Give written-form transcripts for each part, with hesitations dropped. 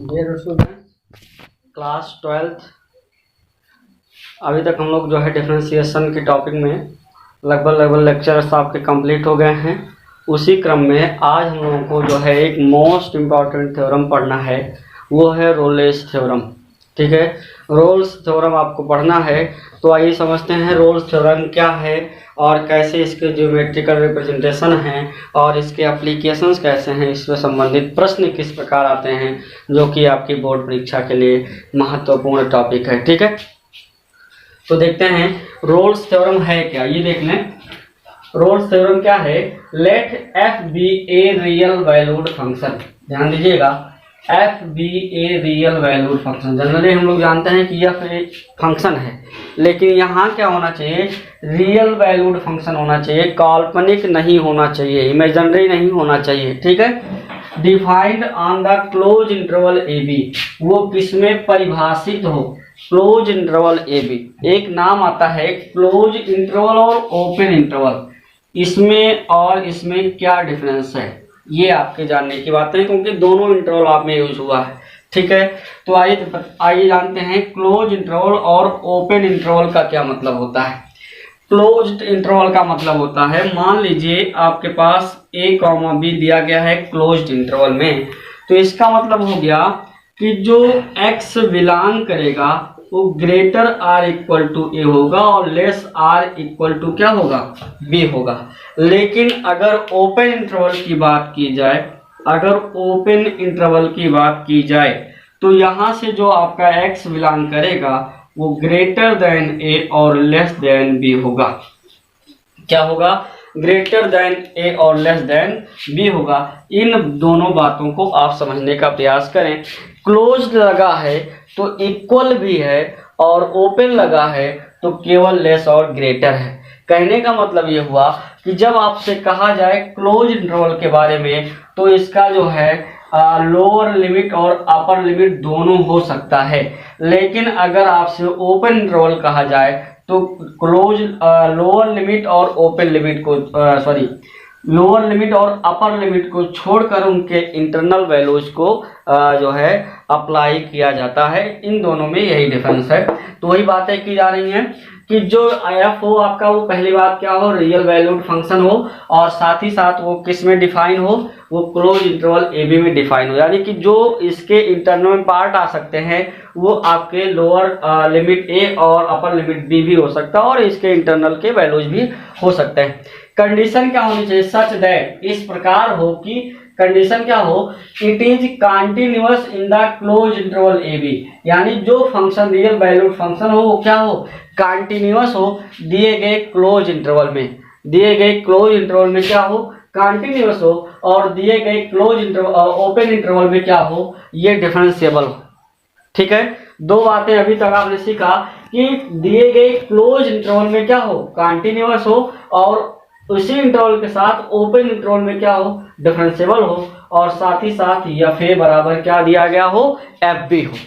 Dear student, class 12th। अभी तक हम लोग जो है डिफरेंशिएशन के टॉपिक में लगभग लेक्चर्स आपके कंप्लीट हो गए हैं। उसी क्रम में आज हम लोगों को जो है एक मोस्ट इम्पॉर्टेंट थ्योरम पढ़ना है, वो है रोल्स थ्योरम। ठीक है, रोल्स थ्योरम आपको पढ़ना है। तो आइए समझते हैं रोल्स थ्योरम क्या है और कैसे इसके ज्योमेट्रिकल रिप्रेजेंटेशन हैं और इसके एप्लीकेशंस कैसे हैं, इससे संबंधित प्रश्न किस प्रकार आते हैं, जो कि आपकी बोर्ड परीक्षा के लिए महत्वपूर्ण टॉपिक है। ठीक है, तो देखते हैं रोल्स थ्योरम है क्या। ये देख लें, रोल्स थ्योरम क्या है। Let f be a real valued function. ध्यान दीजिएगा, f be a real valued function. Generally हम लोग जानते हैं कि यह एक फंक्शन है, लेकिन यहाँ क्या होना चाहिए, रियल वैल्यूड फंक्शन होना चाहिए, काल्पनिक नहीं होना चाहिए, इमेजिनरी नहीं होना चाहिए। ठीक है, defined on the close interval a b. वो किसमें परिभाषित हो, क्लोज इंटरवल ए बी। एक नाम आता है क्लोज इंटरवल और ओपन इंटरवल। इसमें और इसमें क्या डिफरेंस है, ये आपके जानने की बात है, क्योंकि दोनों इंटरवल आप में यूज हुआ है। ठीक है, तो आइए जानते हैं क्लोज इंटरवल और ओपन इंटरवल का क्या मतलब होता है। क्लोज्ड इंटरवल का मतलब होता है, मान लीजिए आपके पास a, b दिया गया है क्लोज्ड इंटरवल में, तो इसका मतलब हो गया कि जो x बिलोंग करेगा वो ग्रेटर r इक्वल टू ए होगा और लेस r इक्वल टू क्या होगा, b होगा। लेकिन अगर ओपन इंटरवल की बात की जाए, अगर ओपन इंटरवल की बात की जाए तो यहाँ से जो आपका x बिलोंग करेगा वो ग्रेटर देन ए और लेस देन बी होगा। क्या होगा, ग्रेटर देन ए और लेस देन बी होगा। इन दोनों बातों को आप समझने का प्रयास करें। क्लोज लगा है तो इक्वल भी है, और ओपन लगा है तो केवल लेस और ग्रेटर है। कहने का मतलब ये हुआ कि जब आपसे कहा जाए क्लोज इंटरवल के बारे में, तो इसका जो है लोअर लिमिट और अपर लिमिट दोनों हो सकता है। लेकिन अगर आपसे ओपन इंटरवल कहा जाए तो क्लोज लोअर लिमिट और ओपन लिमिट को लोअर लिमिट और अपर लिमिट को छोड़कर उनके इंटरनल वैल्यूज को जो है अप्लाई किया जाता है। इन दोनों में यही डिफरेंस है। तो वही बातें की जा रही हैं कि जो एफ हो आपका, वो पहली बात क्या हो, रियल वैल्यूड फंक्शन हो, और साथ ही साथ वो किस में डिफाइन हो, वो क्लोज इंटरवल ए बी में डिफाइन हो। यानी कि जो इसके इंटरनल पार्ट आ सकते हैं वो आपके लोअर लिमिट ए और अपर लिमिट बी भी हो सकता है, और इसके इंटरनल के वैल्यूज भी हो सकते हैं। कंडीशन क्या होनी चाहिए, सच दैट, इस प्रकार हो कि कंडीशन क्या हो, it is continuous in the close interval a b. यानी जो फंक्शन रियल वैल्यूड फंक्शन हो वो क्या हो, कंटिन्यूअस हो दिए गए क्लोज इंटरवल में। दिए गए क्लोज इंटरवल में क्या हो, कंटिन्यूअस हो, और दिए गए क्लोज इंटरवल ओपन इंटरवल में क्या हो, ये डिफरेंशिएबल हो। ठीक है, दो बातें अभी तक आपने सीखा कि दिए गए क्लोज इंटरवल में क्या हो, कंटिन्यूअस हो, और उसी इंटरवल के साथ ओपन इंटरवल में क्या हो, डिफरेंशिएबल हो, और साथ ही साथ एफ ए बराबर क्या दिया गया हो, एफ बी हो।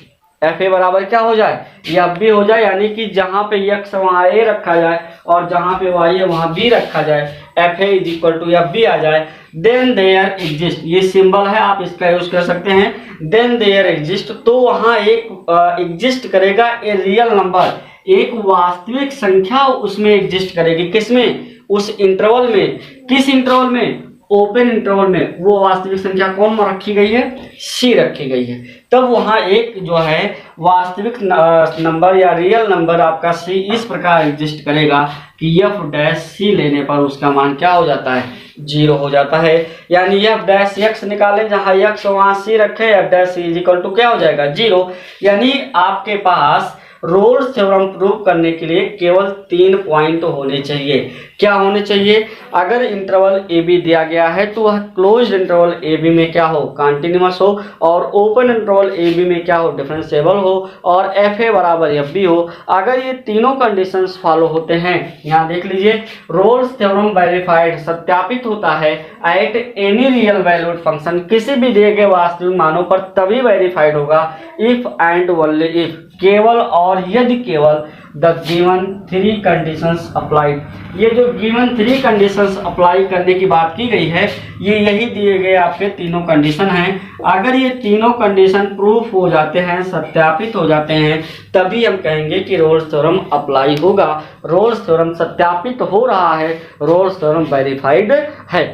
एफ ए बराबर क्या हो जाए, एफ बी हो जाए। यानी कि जहां पे x वहां a रखा जाए और जहां पे y है वहां b रखा जाए, f a is equal to f b आ जाए। देन देयर एग्जिस्ट, ये सिंबल है, आप इसका यूज कर सकते हैं। देन देयर एग्जिस्ट, तो वहां एक एग्जिस्ट करेगा ए रियल नंबर, एक वास्तविक संख्या उसमें एग्जिस्ट करेगी। किसमें, उस इंटरवल में। किस इंटरवल में, ओपन इंटरवल में। वो वास्तविक संख्या कौन रखी गई है, सी रखी गई है। तब वहां एक जो है वास्तविक नंबर या रियल नंबर आपका सी इस प्रकार एग्जिस्ट करेगा कि एफ डैश सी लेने पर उसका मान क्या हो जाता है, 0 हो जाता है। यानी एफ डैश एक्स निकालें, जहां एक्स वहां सी रखे, f dash c is equal to क्या हो जाएगा, 0। यानी आपके पास रोल्स थ्योरम प्रूव करने के लिए केवल 3 पॉइंट होने चाहिए। क्या होने चाहिए, अगर इंटरवल ए बी दिया गया है तो वह क्लोज्ड इंटरवल ए बी में क्या हो, कंटिन्यूअस हो, और ओपन इंटरवल ए बी में क्या हो, डिफरेंशिएबल हो, और एफ ए बराबर एफ बी हो। अगर ये तीनों कंडीशंस फॉलो होते हैं, यहाँ देख लीजिए, रोल्स थ्योरम वेरीफाइड, सत्यापित होता है at any real valued function, किसी भी दिए गए वास्तविक मानों पर तभी वेरीफाइड होगा, इफ एंड ओनली इफ, केवल और यदि केवल द गिवन 3 कंडीशंस अप्लाइड। ये जो गिवन 3 कंडीशंस अप्लाई करने की बात की गई है, ये यही दिए गए आपके तीनों कंडीशन हैं। अगर ये तीनों कंडीशन प्रूफ हो जाते हैं, सत्यापित हो जाते हैं, तभी हम कहेंगे कि रोल्स थ्योरम अप्लाई होगा। रोल्स थ्योरम सत्यापित हो रहा है, रोल्स थ्योरम वेरीफाइड है।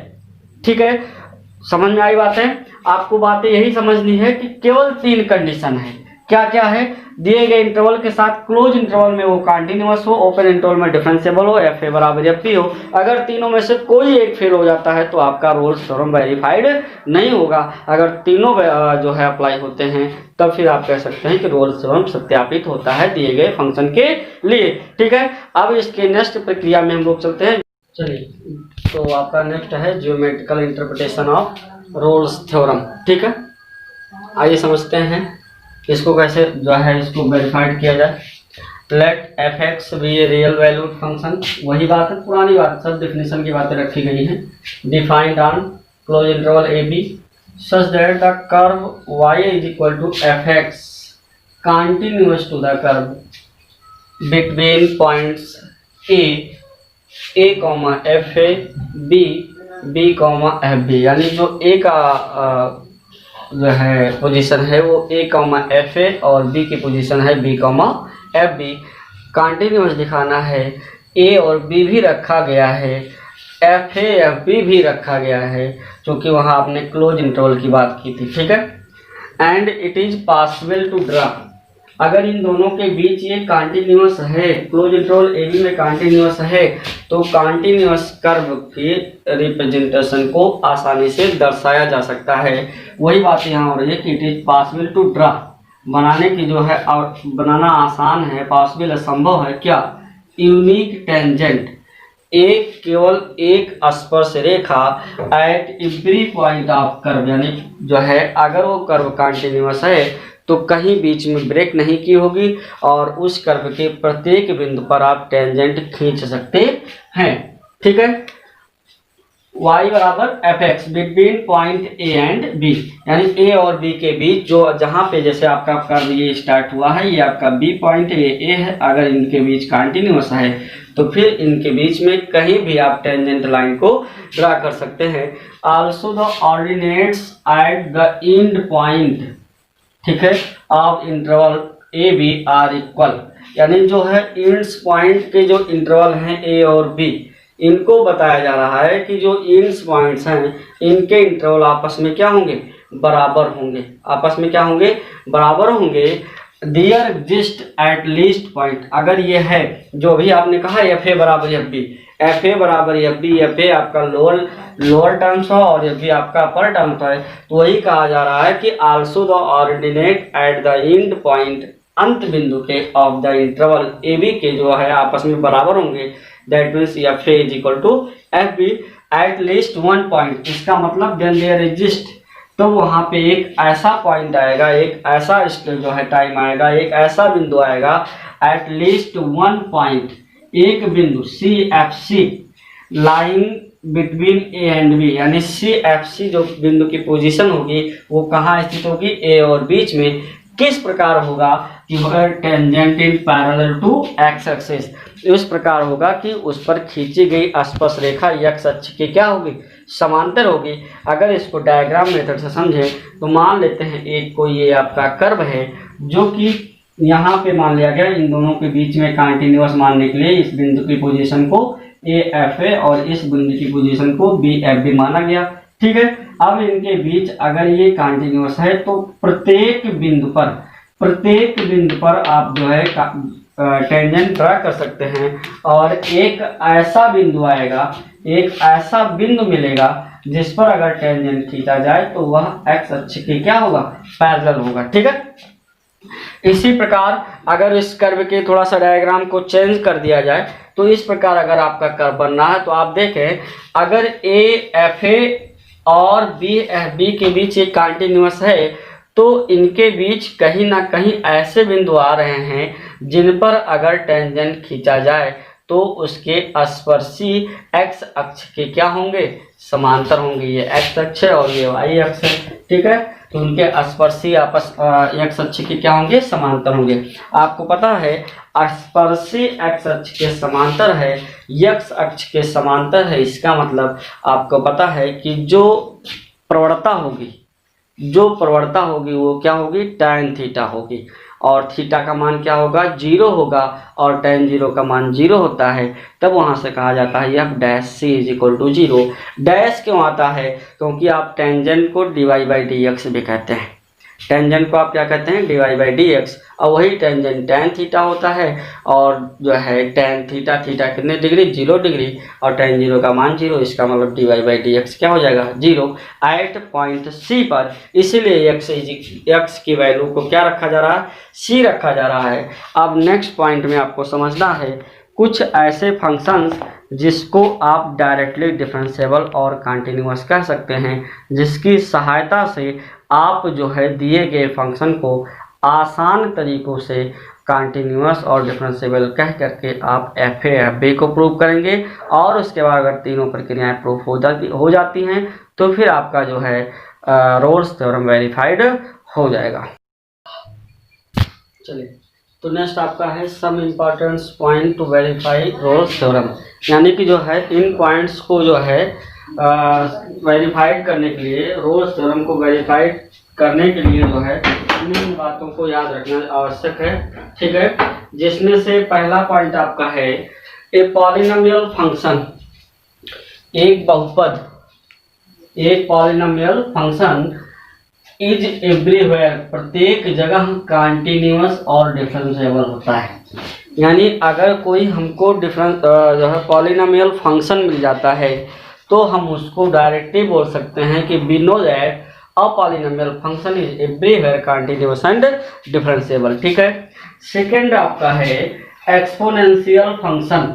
ठीक है, समझ में आई बातें? आपको बातें यही समझनी है कि केवल 3 कंडीशन है। क्या क्या है? दिए गए इंटरवल के साथ क्लोज इंटरवल में वो कंटिन्यूअस हो, ओपन इंटरवल में डिफरेंशिएबल हो, एफ ए बराबर एफ बी हो। अगर तीनों में से कोई एक फेल हो जाता है तो आपका रोल्स थ्योरम वेरीफाइड नहीं होगा। अगर तीनों जो है अप्लाई होते हैं, तब फिर आप कह सकते हैं कि रोल्स थ्योरम सत्यापित होता है दिए गए फंक्शन के लिए। ठीक है, अब इसके नेक्स्ट प्रक्रिया में हम लोग चलते हैं। चलिए, तो आपका नेक्स्ट है geometrical interpretation of Rolle's theorem. ठीक है, आइए समझते हैं इसको कैसे जो है इसको वेरीफाइड किया जाए। Let f x be a real valued function, वही बात है, पुरानी बात, सब डेफिनेशन की बातें रखी गई हैं। Defined on close interval a b such that the curve y is equal to f x continuous to the curve between points a comma f a b comma f b, यानी जो ए का जो है पोजीशन है वो ए comma f ए और B की position है b comma f b. Continuous दिखाना है, ए और बी भी रखा गया है, एफ ए एफ बी भी रखा गया है, क्योंकि वहाँ आपने क्लोज इंटरवल की बात की थी। ठीक है, and it is possible to draw, अगर इन दोनों के बीच ये कंटिन्यूअस है, क्लोज इंटरवल ए बी में कंटिन्यूअस है, तो कंटिन्यूअस कर्व के रिप्रेजेंटेशन को आसानी से दर्शाया जा सकता है। वही बात यहाँ हो रही है कि it is possible to draw, बनाने की जो है और बनाना आसान है, पॉसिबल संभव है। क्या? यूनिक टेंजेंट, एक केवल एक स्पर्श रेखा at every point of curve, यानी जो है अगर वो कर्व कंटिन्यूअस है तो कहीं बीच में ब्रेक नहीं की होगी और उस कर्व के प्रत्येक बिंदु पर आप टेंजेंट खींच सकते हैं। ठीक है, y बराबर f x between point a and b, यानी ए और बी के बीच जो जहाँ पे जैसे आपका कर्व ये स्टार्ट हुआ है, ये आपका बी पॉइंट ए है, अगर इनके बीच कंटिन्यूअस है तो फिर इनके बीच में कहीं भी आप टेंजेंट लाइन को ड्रा कर सकते हैं। Also the ordinates at the end point, ठीक है, of interval a b are equal, यानी जो है एंड्स पॉइंट के जो इंटरवल हैं ए और बी, इनको बताया जा रहा है कि जो एंड्स पॉइंट्स हैं इनके इंटरवल आपस में क्या होंगे? बराबर होंगे। आपस में क्या होंगे? बराबर होंगे। There exist at least point, अगर ये है जो भी आपने कहा एफ ए बराबर एफ बी, एफ ए बराबर एफ बी, एफ ए आपका लोअर टर्म्स हो और एफ बी आपका अपर टर्म्स है, तो वही कहा जा रहा है कि also the ordinate at the end point, अंत बिंदु के of the interval a b के जो है आपस में बराबर होंगे। That means f a is equal to f b at least one point. इसका मतलब देन देयर एग्जिस्ट, तो वहाँ पे एक ऐसा पॉइंट आएगा, एक ऐसा जो है टाइम आएगा, एक ऐसा बिंदु आएगा एट लीस्ट वन पॉइंट, एक बिंदु c f c lying between a and b, यानी सी एफ सी जो बिंदु की पोजीशन होगी वो कहाँ स्थित होगी? ए और बीच में। किस प्रकार होगा कि वह tangent in parallel to x axis, इस प्रकार होगा कि उस पर खींची गई स्पर्श रेखा एक्स अक्ष की क्या होगी? समांतर होगी। अगर इसको डायग्राम मेथड से समझें तो मान लेते हैं एक कोई ये आपका कर्व है जो कि यहाँ पे मान लिया गया, इन दोनों के बीच में कंटिन्यूअस मानने के लिए इस बिंदु की पोजीशन को ए एफ ए और इस बिंदु की पोजीशन को बी एफ बी माना गया। ठीक है, अब इनके बीच अगर ये कंटिन्यूअस है तो प्रत्येक बिंदु पर आप जो है टेंजेंट ड्रा कर सकते हैं और एक ऐसा बिंदु आएगा, एक ऐसा बिंदु मिलेगा जिस पर अगर टेंजेंट खींचा जाए तो वह एक्स अक्ष के क्या होगा? पैरेलल होगा। ठीक है, इसी प्रकार अगर इस कर्व के थोड़ा सा डायग्राम को चेंज कर दिया जाए तो इस प्रकार अगर आपका कर्व बनना है तो आप देखें, अगर ए एफ ए और बी एफ बी के बीच एक कंटिन्यूअस है तो इनके बीच कहीं ना कहीं ऐसे बिंदु आ रहे हैं जिन पर अगर टेंजेंट खींचा जाए तो उसके स्पर्शी एक्स अक्ष के क्या होंगे? समांतर होंगे। ये एक्स अक्ष है और ये वाई अक्ष है। ठीक है, तो उनके स्पर्शी आपस एक्स अक्ष के क्या होंगे? समांतर होंगे। आपको पता है स्पर्शी एक्स अक्ष के समांतर है, एक्स अक्ष के समांतर है, इसका मतलब आपको पता है कि जो प्रवणता होगी वो क्या होगी, tan थीटा होगी, और थीटा का मान क्या होगा, 0 होगा, और tan 0 का मान 0 होता है, तब वहां से कहा जाता है f dash c is equal to 0। Dash क्यों आता है, क्योंकि आप टेंजेंट को dy/dx भी कहते हैं, टेंजेंट को आप क्या कहते हैं, dy/dx, और वही टेंजेंट tan थीटा होता है, और जो है tan थीटा कितने डिग्री, 0 डिग्री, और tan 0 का मान 0, इसका मतलब dy/dx क्या हो जाएगा, 0 एट पॉइंट C पर। इसीलिए x की वैल्यू को क्या रखा जा रहा है, C रखा जा रहा है। अब नेक्स्ट पॉइंट में आपको समझना है कुछ ऐसे फंक्शंस जिसको आप डायरेक्टली डिफरेंशिएबल और कंटिन्यूअस कह सकते हैं, जिसकी सहायता से आप जो है दिए गए फंक्शन को आसान तरीकों से कंटिन्यूअस और डिफरेंशिएबल कह करके आप FA FB को प्रूव करेंगे, और उसके बाद अगर तीनों प्रक्रियाएं प्रूफ हो जाती हैं तो फिर आपका जो है रोल्स थ्योरम वेरीफाइड हो जाएगा। चलिए, तो नेक्स्ट आपका है some importance point to verify Rolle's theorem, यानी कि जो है इन पॉइंट्स को जो है वेरीफाइड करने के लिए, रोल्स थ्योरम को वेरीफाइड करने के लिए जो है इन बातों को याद रखना आवश्यक है, ठीक है। जिसमें से पहला पॉइंट आपका है ए पॉलिनोमियल फंक्शन, एक पॉलिनोमियल फंक्शन इज एवरीवेयर, प्रत्येक जगह कंटिन्यूअस और डिफरेंशिएबल होता है। यानी अगर कोई हमको जो है पॉलिनोमियल फंक्शन मिल जाता है तो हम उसको डायरेक्टली बोल सकते हैं कि we know that a polynomial function is everywhere continuous and differentiable, ठीक है। सेकंड आपका है एक्सपोनेंशियल फंक्शन,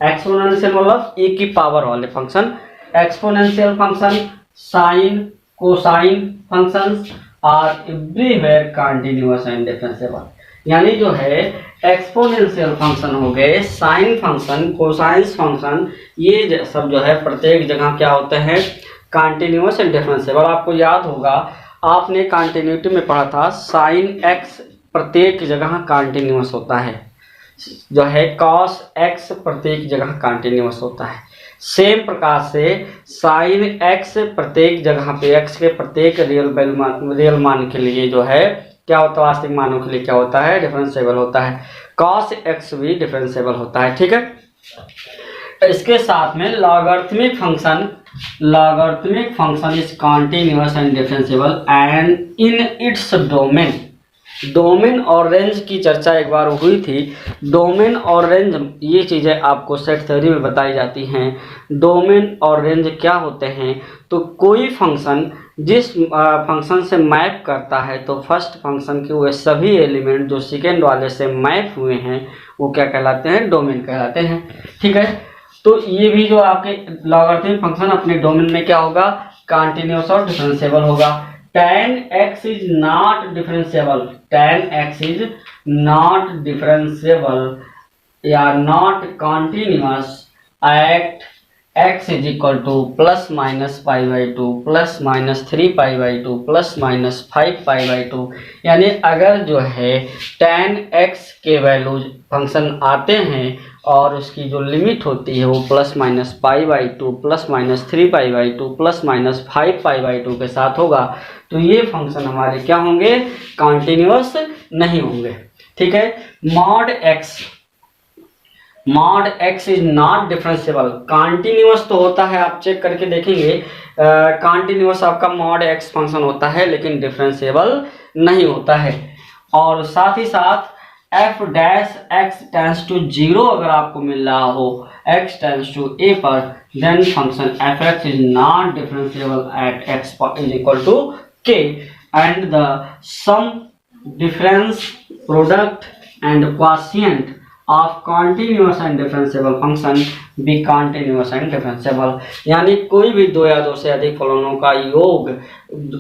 एक्सपोनेंशियल मतलब e की पावर वाले function, exponential function, sine cosine functions are everywhere continuous and differentiable. यानी जो है एक्सपोनेंशियल फंक्शन हो गए, साइन फंक्शन, कोसाइंस फंक्शन, ये सब जो है प्रत्येक जगह क्या होते हैं, कंटिन्यूअस एंड डिफरेंशिएबल। आपको याद होगा आपने कंटिन्यूटी में पढ़ा था साइन एक्स प्रत्येक जगह कंटिन्यूअस होता है, जो है कॉस एक्स प्रत्येक जगह कंटिन्यूअस होता है। सेम प्रकार से साइन एक्स प्रत्येक जगह पे एक्स के प्रत्येक रियल मान के लिए जो है क्या होता है, वास्तविक मानों के लिए क्या होता है, डिफरेंशिएबल होता है। कॉस एक्स भी डिफरेंशिएबल होता है, ठीक है। इसके साथ में logarithmic function is continuous and differentiable and in its domain और रेंज की चर्चा एक बार हुई थी। डोमेन और रेंज ये चीज़ें आपको सेट थ्योरी में बताई जाती हैं। डोमेन और रेंज क्या होते हैं, तो कोई फंक्शन जिस फंक्शन से मैप करता है तो फर्स्ट फंक्शन के वो सभी एलिमेंट जो सेकेंड वाले से मैप हुए हैं वो क्या कहलाते हैं, डोमेन कहलाते हैं, ठीक है। तो ये भी जो आपके लॉगरिथमिक फंक्शन अपने डोमेन में क्या होगा, कंटिन्यूअस और डिफरेंशिएबल होगा। tan x is not differentiable, tan x is not differentiable या not continuous at x is equal to plus minus pi by 2 plus minus 3 pi by 2 plus minus 5 pi by 2। यानी अगर जो है tan x के values function आते हैं और उसकी जो लिमिट होती है वो plus minus pi by 2 plus minus 3 pi by 2 plus minus 5 pi by 2 के साथ होगा तो ये फंक्शन हमारे क्या होंगे, कंटिन्यूअस नहीं होंगे, ठीक है। Mod x is not differentiable, continuous तो होता है, आप चेक करके देखेंगे कंटिन्यूअस आपका मॉड एक्स फंक्शन होता है लेकिन डिफरेंशिएबल नहीं होता है। और साथ ही साथ f dash x tends to 0 अगर आपको मिल रहा हो x टेंस टू a पर, then function f x is not differentiable at x is equal to k and the sum difference product and quotient of continuous and differentiable function be continuous and differentiable. यानी कोई भी दो या दो से अधिक फलनों का योग,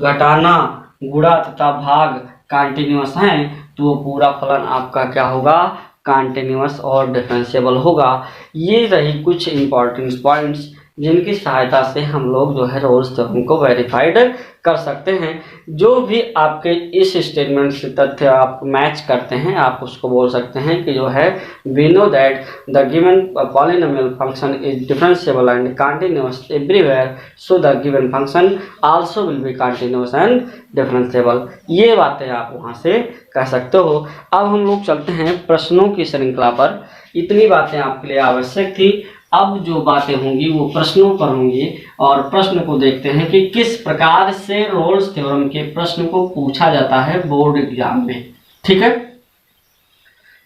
घटाना, गुणा तथा भाग कंटिन्यूअस हैं तो वो पूरा फलन आपका क्या होगा, कंटिन्यूअस और डिफरेंशिएबल होगा। ये रही कुछ इंपॉर्टेंट पॉइंट्स जिनकी सहायता से हम लोग जो है रोल्स थ्योरम को वेरीफाइड कर सकते हैं। जो भी आपके इस स्टेटमेंट से तथ्य आप मैच करते हैं, आप उसको बोल सकते हैं कि जो है we know that the given polynomial function is differentiable and continuous everywhere, so the given function also will be continuous and differentiable. ये बातें आप वहाँ से कह सकते हो। अब हम लोग चलते हैं प्रश्नों की श्रृंखला पर। इतनी बातें आपके लिए आवश्यक थी। अब जो बातें होंगी वो प्रश्नों पर होंगी, और प्रश्न को देखते हैं कि किस प्रकार से रोल्स थ्योरम के प्रश्न को पूछा जाता है बोर्ड एग्जाम में। ठीक है,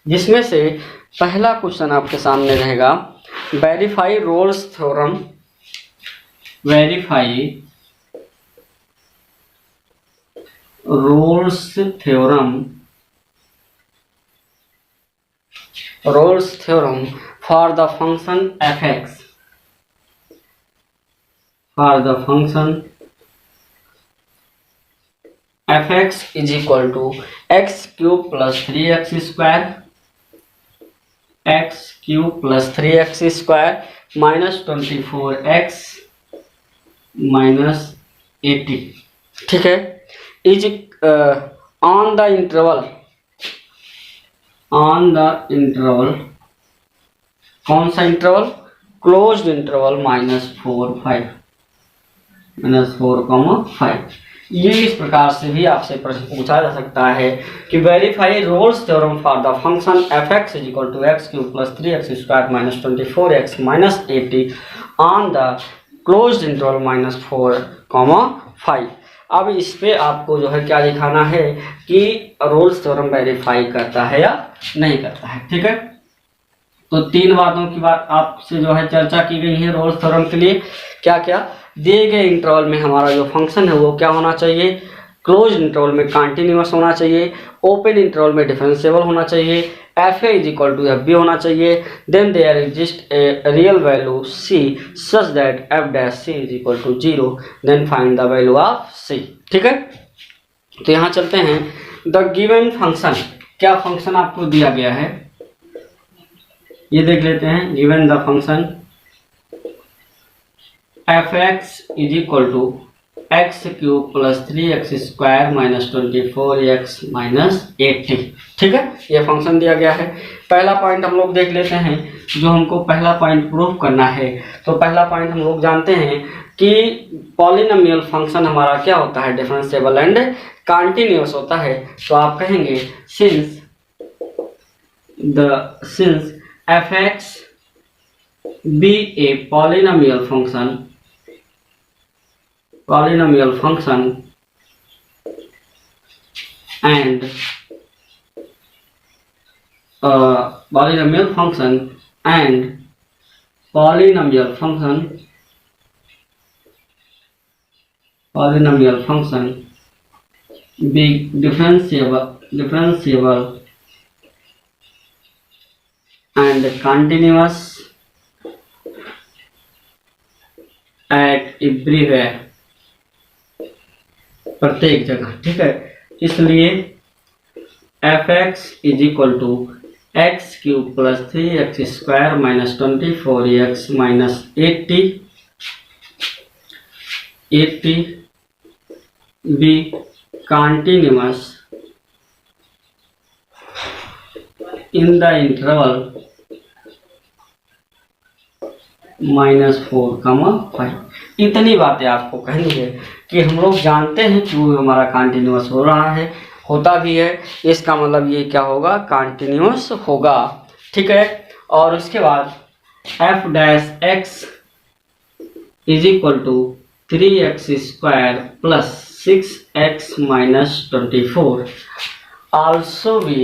जिसमें से पहला क्वेश्चन आपके सामने रहेगा, verify Rolle's theorem, verify Rolle's theorem, Rolle's theorem for the function fx, for the function fx is equal to x cube plus 3x square, x cube plus 3x square minus 24x minus 80। ठीक है, is on the interval, on the interval, कौन सा interval? Closed interval -4 5। ये इस प्रकार से भी आपसे प्रश्न पूछा जा सकता है कि verify Rolle's theorem for the function fx is equal to x cube plus 3x square minus 24x minus 80 on the closed interval -4 5। अब इस पे आपको जो है क्या दिखाना है कि रोल्स थ्योरम वेरीफाई करता है या नहीं करता है। ठीक है, तो तीन बातों की बात आपसे जो है चर्चा की गई है रोल्स थ्योरम के लिए। क्या क्या? दिए गए इंटरवल में हमारा जो फंक्शन है वो क्या होना चाहिए? क्लोज इंटरवल में कंटिन्यूअस होना चाहिए, ओपन इंटरवल में डिफरेंशिएबल होना चाहिए, f a is equal to f b होना चाहिए, then there exist a real value c such that f dash c is equal to 0, then find the value of c. ठीक है, तो यहाँ चलते हैं। द गिवन फंक्शन, क्या function आपको दिया गया है ये देख लेते हैं। Given the function f x is equal to x cube plus 3x square minus 24x minus 80। ठीक है, ये फंक्शन दिया गया है। पहला पॉइंट हम लोग देख लेते हैं, जो हमको पहला पॉइंट प्रूव करना है। तो पहला पॉइंट हम लोग जानते हैं कि पॉलिनोमियल फंक्शन हमारा क्या होता है? डिफरेंशिएबल एंड कंटिन्यूअस होता है। तो आप कहेंगे since fx be a polynomial function and polynomial function be differentiable and continuous at everywhere, प्रत्येक जगह। ठीक है, इसलिए fx is equal to x cube plus 3x square minus 24x minus 80 be continuous in the interval -4 5। इतनी बातें आपको कहनी है कि हम लोग जानते हैं कि वो हमारा कंटिन्यूअस हो रहा है, होता भी है, इसका मतलब ये क्या होगा? कंटिन्यूअस होगा। ठीक है, और उसके बाद f dash x is equal to 3x square plus 6x minus 24 also be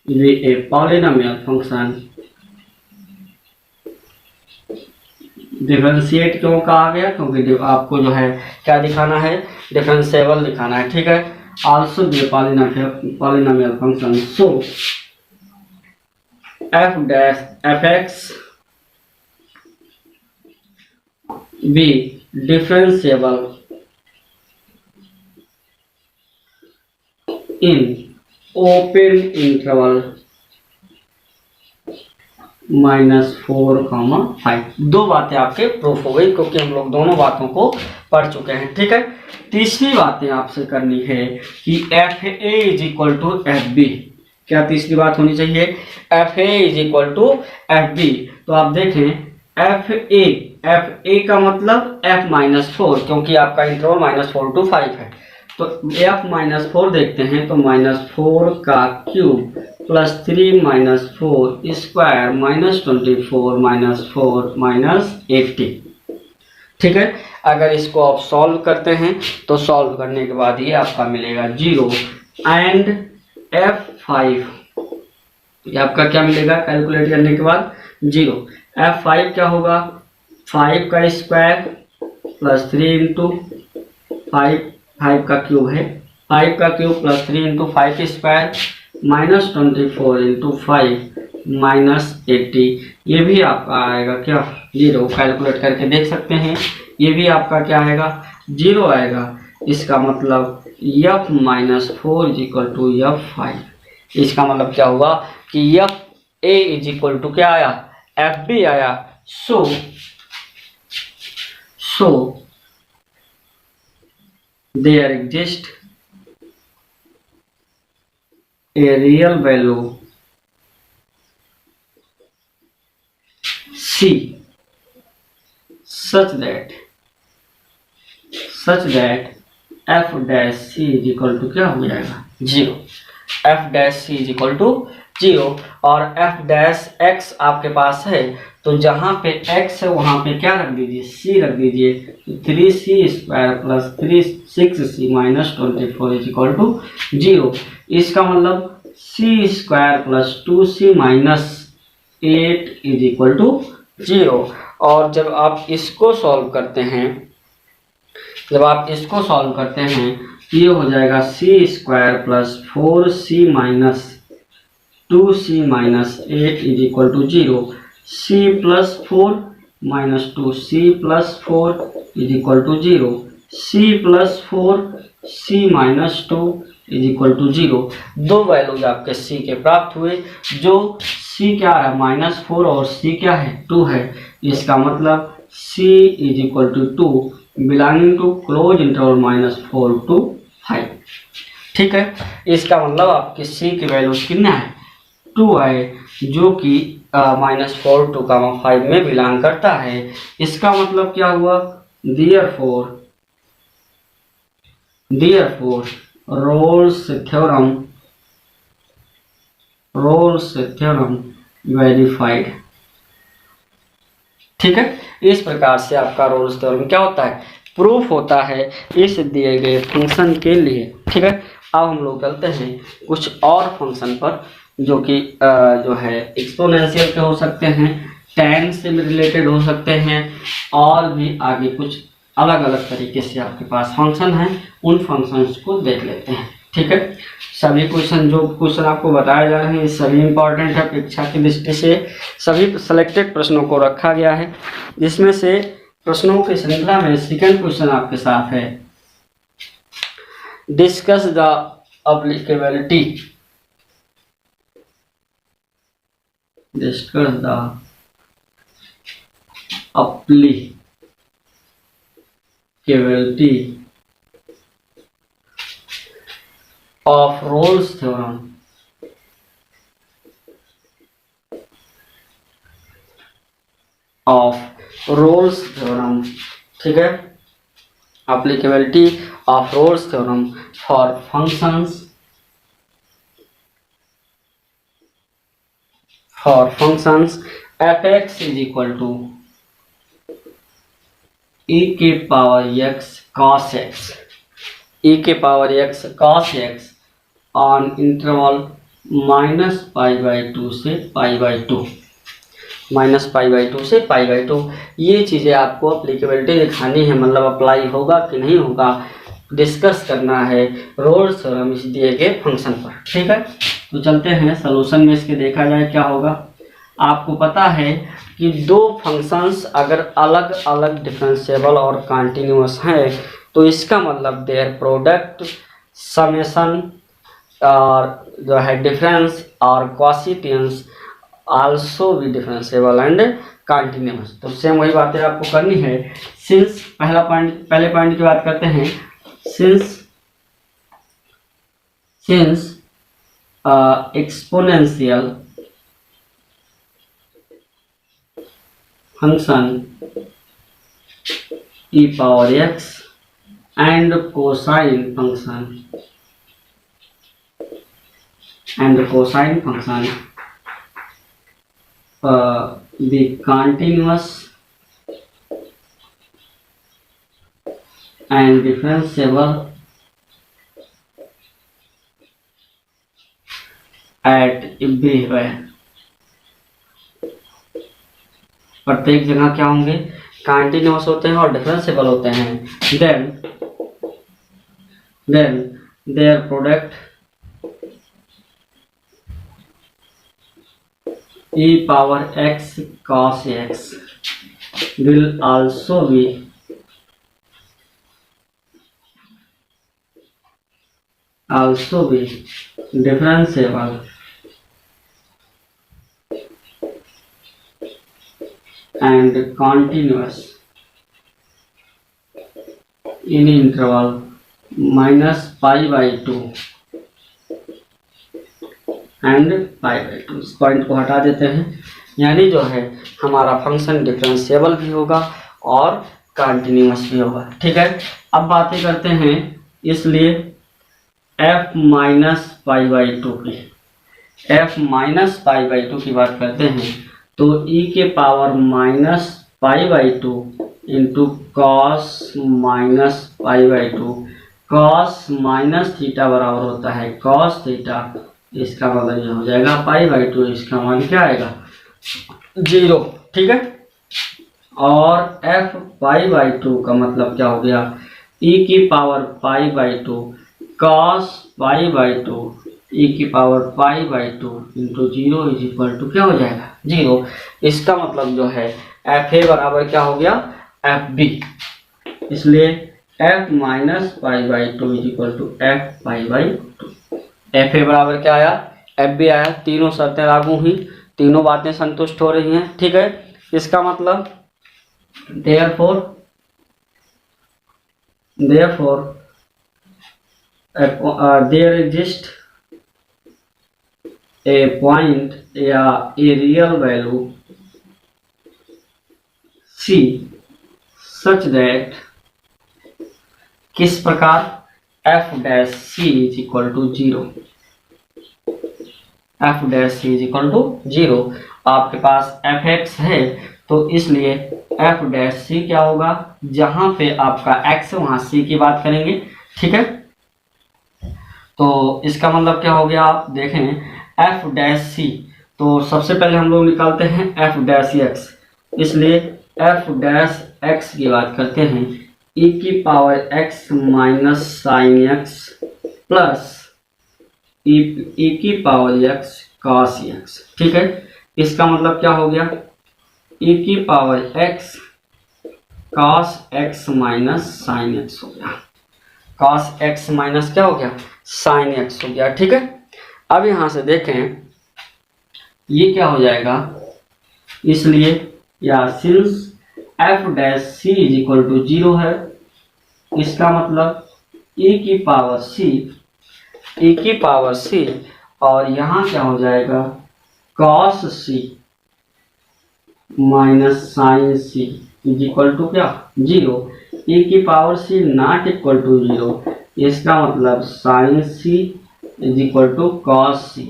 a polynomial function. Differentiate क्यों कहा गया? क्योंकि आपको जो है क्या दिखाना है? डिफरेंशिएबल दिखाना है। ठीक है, also be polynomial function, so f dash f x be differentiable in open interval -4, 5। दो बातें आपके प्रूफ हो गई क्योंकि हम लोग दोनों बातों को पढ़ चुके हैं। ठीक है, तीसरी बातें आपसे करनी है कि f a is equal to f b. क्या तीसरी बात होनी चाहिए? F a is equal to f b. तो आप देखें एफ ए का मतलब f-4, क्योंकि आपका इंटरवल -4 to 5 है। तो f-4 देखते हैं, तो -4 का क्यूब प्लस 3 -4 स्क्वायर -24 -4 -80। ठीक है, अगर इसको आप सॉल्व करते हैं तो सॉल्व करने के बाद ये आपका मिलेगा 0 एंड f5, ये आपका क्या मिलेगा कैलकुलेट करने के बाद 0। f5 क्या होगा? 5 का स्क्वायर प्लस 3 इंटू 5 का क्यूब है, 5 का cube plus 3 into 5 square -24 into 5 -80। ये भी आपका आएगा क्या 0, कैलकुलेट करके देख सकते हैं। ये भी आपका क्या आएगा 0 आएगा। इसका मतलब f-4 is equal to f5। इसका मतलब क्या हुआ कि f a is equal to क्या आया? एफ बी आया। So there exist a real value C such that f dash c is equal to क्या हो जाएगा 0। f dash c is equal to 0 और f dash x आपके पास है, तो जहां पे x है वहां पे क्या रख दीजिए? c रख दीजिए। 3c square plus 6c -24 is equal to 0। इसका मतलब c square plus 2c -8 is equal to 0। और जब आप इसको सॉल्व करते हैं, तो ये हो जाएगा c square plus 4c -2c -8 is equal to 0। c plus 4 -2c plus 4 is equal to 0। c plus 4 c -2 is equal to 0। दो वैल्यूज आपके c के प्राप्त हुए, जो c क्या है -4 और c क्या है 2 है। इसका मतलब c is equal to 2 belonging to close interval -4 to 5। ठीक है, इसका मतलब आपके c की वैल्यूज कितना है 2 है, जो कि -4 to 5 में बिलोंग करता है। इसका मतलब क्या हुआ? therefore Rolle's theorem verified. ठीक है, इस प्रकार से आपका रोल्स थ्योरम क्या होता है? प्रूफ होता है इस दिए गए फंक्शन के लिए। ठीक है, अब हम लोग चलते हैं कुछ और फंक्शन पर, जो कि जो है एक्सपोनेंशियल के हो सकते हैं, tan से रिलेटेड हो सकते हैं, और भी आगे कुछ अलग अलग तरीके से आपके पास फंक्शन हैं। उन फंक्शंस को देख लेते हैं। ठीक है, सभी क्वेश्चन आपको बताए जा रहे हैं सभी इंपॉर्टेंट है। परीक्षा की दृष्टि से सभी सेलेक्टेड प्रश्नों को रखा गया है, जिसमें से प्रश्नों की श्रृंखला में सेकंड क्वेश्चन आपके साथ है, discuss the applicability of Rolle's theorem ठीक है, applicability of Rolle's theorem for functions f(x) is equal to e के power x cos x on interval -π/2 से π/2, -π/2 से π/2। ये चीज़ें आपको एप्लीकेबिलिटी दिखानी है, मतलब अप्लाई होगा कि नहीं होगा, डिस्कस करना है रोल्स थ्योरम इस दिए गए फंक्शन पर। ठीक है, तो चलते हैं सॉल्यूशन में इसके देखा जाए क्या होगा। आपको पता है कि दो फंक्शंस अगर अलग अलग डिफरेंशिएबल और कंटिन्यूअस हैं, तो इसका मतलब देयर प्रोडक्ट समेशन और जो है डिफरेंस और quotients also be differentiable and continuous. तो सेम वही बातें आपको करनी है। सिंस पहले पॉइंट की बात करते हैं। Since exponential function e power x and cosine function be continuous and differentiable at everywhere। प्रत्येक जगह क्या होंगे, कंटिन्यूअस होते हैं और डिफरेंशिएबल होते हैं। Then there product e power x cos x will also be differentiable and continuous in interval -π/2 and π/2। इस पॉइंट को हटा देते हैं, यानी जो है हमारा फंक्शन डिफरेंशिएबल भी होगा और कंटिन्यूअस भी होगा। ठीक है, अब बातें करते हैं इसलिए f माइनस π/2 की बात करते हैं। तो e के power -π/2 into cos -π/2, cos minus theta बराबर होता है कॉस थीटा। इसका मतलब ये हो जाएगा π/2, इसका मान क्या आएगा 0। ठीक है, और f π/2 का मतलब क्या हो गया, e की पावर π/2 cos π/2 e की power π/2 into 0 is equal to क्या हो जाएगा 0। इसका मतलब जो है एफ ए बराबर क्या हो गया एफ बी, इसलिए f minus π/2 is equal to f π/2। F a बराबर क्या आया, एफ बी आया। तीनों शर्तें लागू हुई, तीनों बातें संतुष्ट हो रही हैं। ठीक है, इसका मतलब therefore there exists a point या a real value c such that किस प्रकार f dash c is equal to 0, f dash c is equal to 0। आपके पास fx है तो इसलिए f डैश c क्या होगा, जहां पे आपका x वहां c की बात करेंगे। ठीक है, तो इसका मतलब क्या हो गया, आप देखें f डैश c, तो सबसे पहले हम लोग निकालते हैं f डैश x, इसलिए f डैश x की बात करते हैं e की power x minus sine x plus e की पावर x cos x। ठीक है, इसका मतलब क्या हो गया, e की power x cos x minus sine x हो गया, cos x माइनस क्या हो गया साइन x हो गया। ठीक है, अब यहां से देखें ये क्या हो जाएगा, इसलिए या since f dash c is equal to 0 है, इसका मतलब e की पावर c और यहाँ क्या हो जाएगा cos c minus sine c is equal to क्या 0। e की पावर c नॉट इक्वल टू 0, इसका मतलब sine c is equal to cos c,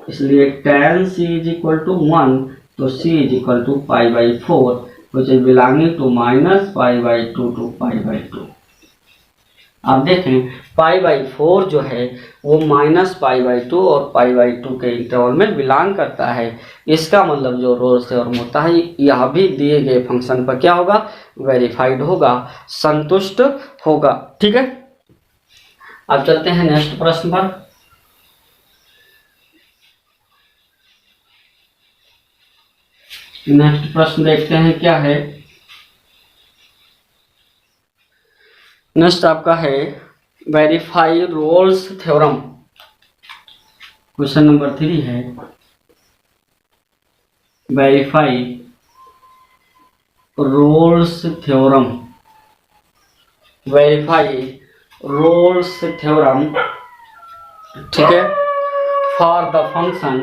इसलिए tan c is equal to 1, तो c is equal to π/4 which is belonging to minus π/2 to π/2। आप देखें π/4 जो है वो -π/2 और π/2 के इंटरवल में बिलोंग करता है। इसका मतलब जो रोल्स थ्योरम होता है यह भी दिए गए फंक्शन पर क्या होगा, वेरीफाइड होगा, संतुष्ट होगा। ठीक है, अब चलते हैं नेक्स्ट प्रश्न पर। नेक्स्ट प्रश्न देखते हैं क्या है। नेक्स्ट आपका है verify Rolle's theorem, question number 3 है verify Rolle's theorem, verify Rolle's theorem, ठीक है, for the function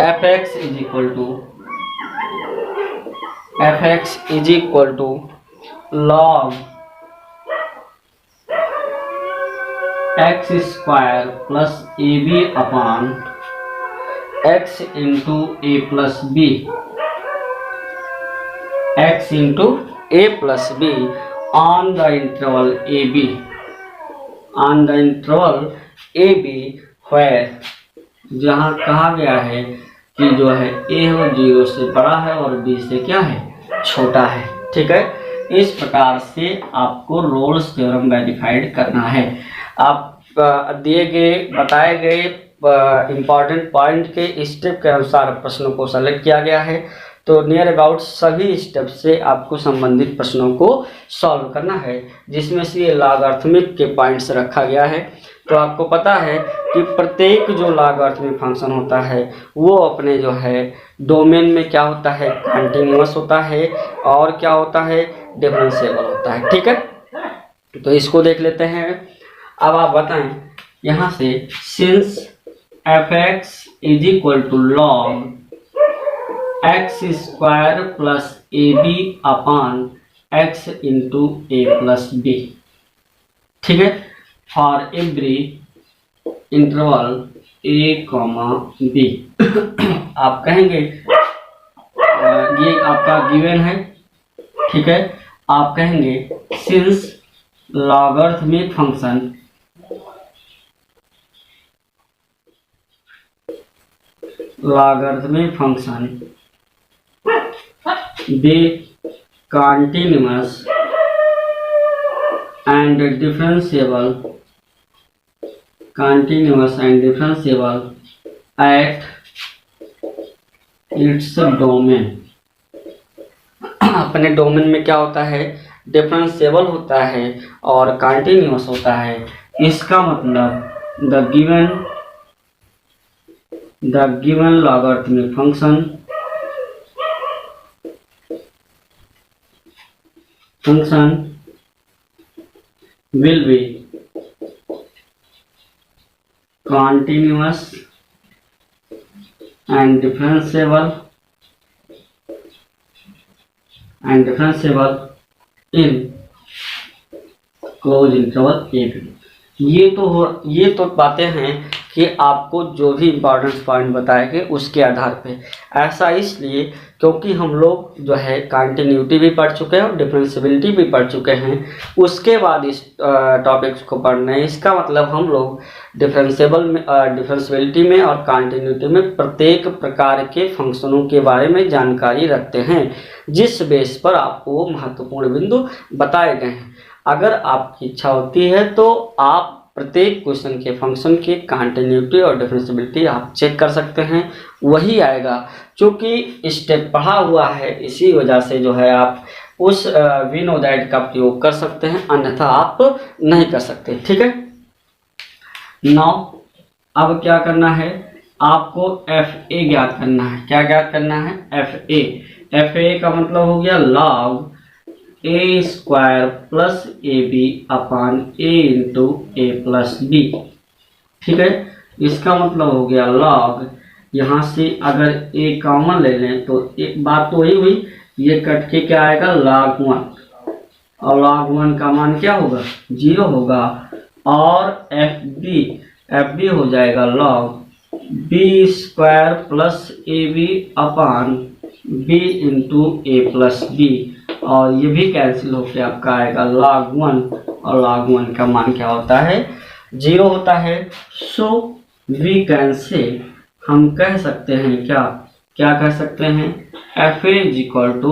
fx is equal to log x square plus ab upon x into a plus b, x into a plus b on the interval ab, on the interval ab where, जहाँ कहा गया है कि जो है a वो 0 से बड़ा है और b से क्या है, छोटा है। ठीक है, इस प्रकार से आपको रोल्स थ्योरम वेरीफाइड करना है। आप दिए गए बताए गए इम्पॉर्टेंट पॉइंट के स्टेप के अनुसार प्रश्नों को सेलेक्ट किया गया है। तो नियर अबाउट सभी स्टेप से आपको संबंधित प्रश्नों को सॉल्व करना है, जिसमें से ये लॉगरिथमिक के पॉइंट्स रखा गया है। तो आपको पता है कि प्रत्येक जो लॉगरिथमिक फंक्शन होता है वो अपने जो है डोमेन में क्या होता है, कंटिन्यूअस होता है और क्या होता है, डिफरेंशिएबल होता है। ठीक है, तो इसको देख लेते हैं। अब आप बताएं यहाँ से, since fx is equal to log x square plus ab upon x into a plus b, ठीक है, for every interval a comma b। आप कहेंगे ये आपका गिवन है, ठीक है, आप कहेंगे since logarithmic function be continuous and differentiable at its domain। अपने डोमेन में क्या होता है, डिफरेंशिएबल होता है और कंटिन्यूअस होता है। इसका मतलब the given logarithmic function will be continuous and differentiable in closed interval AB। ये तो बातें हैं कि आपको जो भी इम्पोर्टेंट पॉइंट बताए गए उसके आधार पे। ऐसा इसलिए क्योंकि हम लोग जो है कंटिन्यूटी भी पढ़ चुके हैं और डिफरेंशिएबिलिटी भी पढ़ चुके हैं, उसके बाद इस टॉपिक्स को पढ़ना है। इसका मतलब हम लोग डिफरेंशिएबिलिटी में और कंटिन्यूटी में प्रत्येक प्रकार के फंक्शनों के बारे में जानकारी रखते हैं, जिस बेस पर आपको महत्वपूर्ण बिंदु बताए गए हैं। अगर आपकी इच्छा होती है तो आप प्रत्येक क्वेश्चन के फंक्शन की कंटिन्यूटी और डिफरेंशिएबिलिटी आप चेक कर सकते हैं, वही आएगा। क्योंकि स्टेप पढ़ा हुआ है, इसी वजह से जो है आप उस वी नो दैट का प्रयोग कर सकते हैं, अन्यथा आप नहीं कर सकते। ठीक है, नाउ अब क्या करना है, आपको FA ज्ञात करना है। क्या ज्ञात करना है, FA का मतलब हो गया log a square plus ab upon a into a plus b. ठीक है, इसका मतलब हो गया लॉग, यहाँ से अगर a कॉमन ले लें तो एक बात तो वही हुई, ये कट के क्या आएगा, log 1, और log 1 का मान क्या होगा, 0 होगा। और FB हो जाएगा log b square plus ab upon b into a plus b, और ये भी कैंसिल होकर आपका आएगा log 1, और log 1 का मान क्या होता है, 0 होता है। सो वी कैन से, हम कह सकते हैं क्या कह सकते हैं, FA is equal to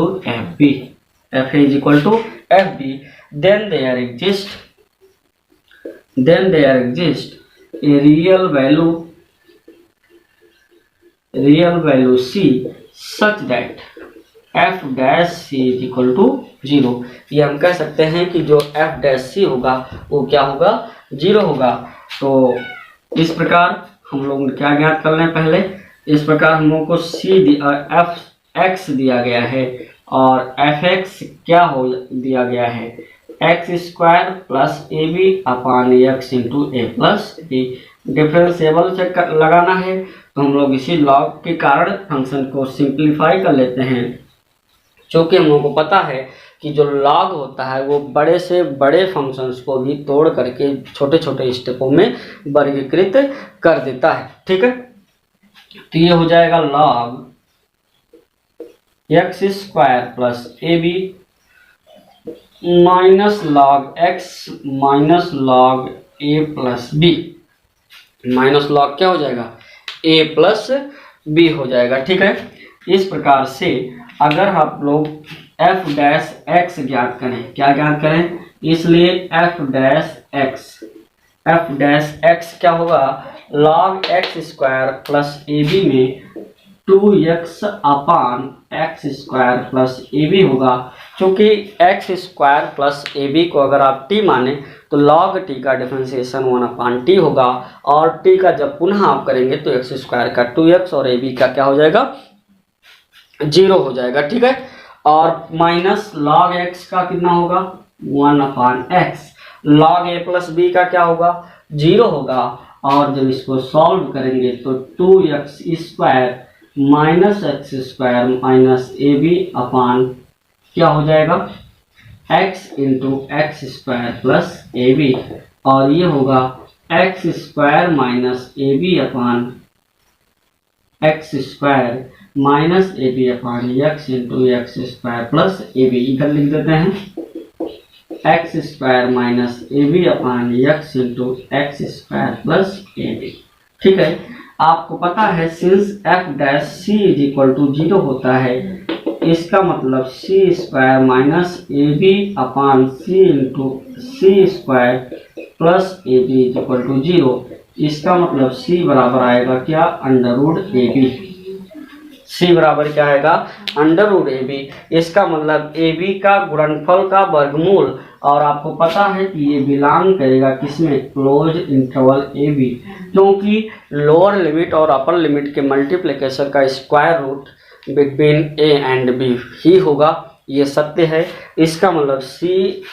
FB, then there exist a real value C such that f dash c is equal to 0। ये हम कह सकते हैं कि जो f डैश c होगा वो क्या होगा, 0 होगा। तो इस प्रकार हम लोग क्या ज्ञात कर लें पहले, इस प्रकार हम लोग को एफ एक्स दिया गया है और एफ एक्स क्या हो दिया गया है, x square plus a b upon x into a plus b. Differentiable से लगाना है तो हम लोग इसी लॉग के कारण फंक्शन को सिंप्लीफाई कर लेते हैं, क्योंकि हम लोगों को पता है कि जो लॉग होता है वो बड़े से बड़े फंक्शंस को भी तोड़ करके छोटे छोटे स्टेपों में वर्गीकृत कर देता है। ठीक है, तो ये हो जाएगा log x square plus a b minus log x minus log a plus b. Minus log क्या हो जाएगा, ए प्लस बी हो जाएगा। ठीक है, इस प्रकार से अगर आप लोग एफ डैश एक्स ज्ञात करें, क्या ज्ञात करें, इसलिए एफ डैश एक्स क्या होगा, log x square plus a b में 2x upon x square plus a b होगा। क्योंकि x square plus a b को अगर आप t माने तो log t का डिफरेंशिएशन 1 अपान टी होगा, और t का जब पुनः आप करेंगे तो एक्स स्क्वायर का 2x और ए बी का क्या हो जाएगा, 0 हो जाएगा। ठीक है, और माइनस log x का कितना होगा, 1 upon x, log a plus b का क्या होगा, 0 होगा, और जब इसको सॉल्व करेंगे तो 2x square minus x square minus a b upon क्या हो जाएगा, x into x square plus a b, और ये होगा x square minus a b upon x square minus a b upon x into x square plus a b. इधर लिख देते हैं x square minus a b upon x into x square plus a b. ठीक है, आपको पता है since f dash c is equal to 0 होता है, इसका मतलब c square minus a b upon c into c square plus a b is equal to 0। इसका मतलब सी बराबर आएगा क्या, under root a b. C बराबर क्या आएगा, अंडर रूट ए बी। इसका मतलब ए बी का गुणनफल का वर्गमूल, और आपको पता है कि ये बिलोंग करेगा किसमें, क्लोज इंटरवल ए बी, क्योंकि लोअर लिमिट और अपर लिमिट के मल्टीप्लिकेशन का square root between a and b ही होगा, ये सत्य है। इसका मतलब c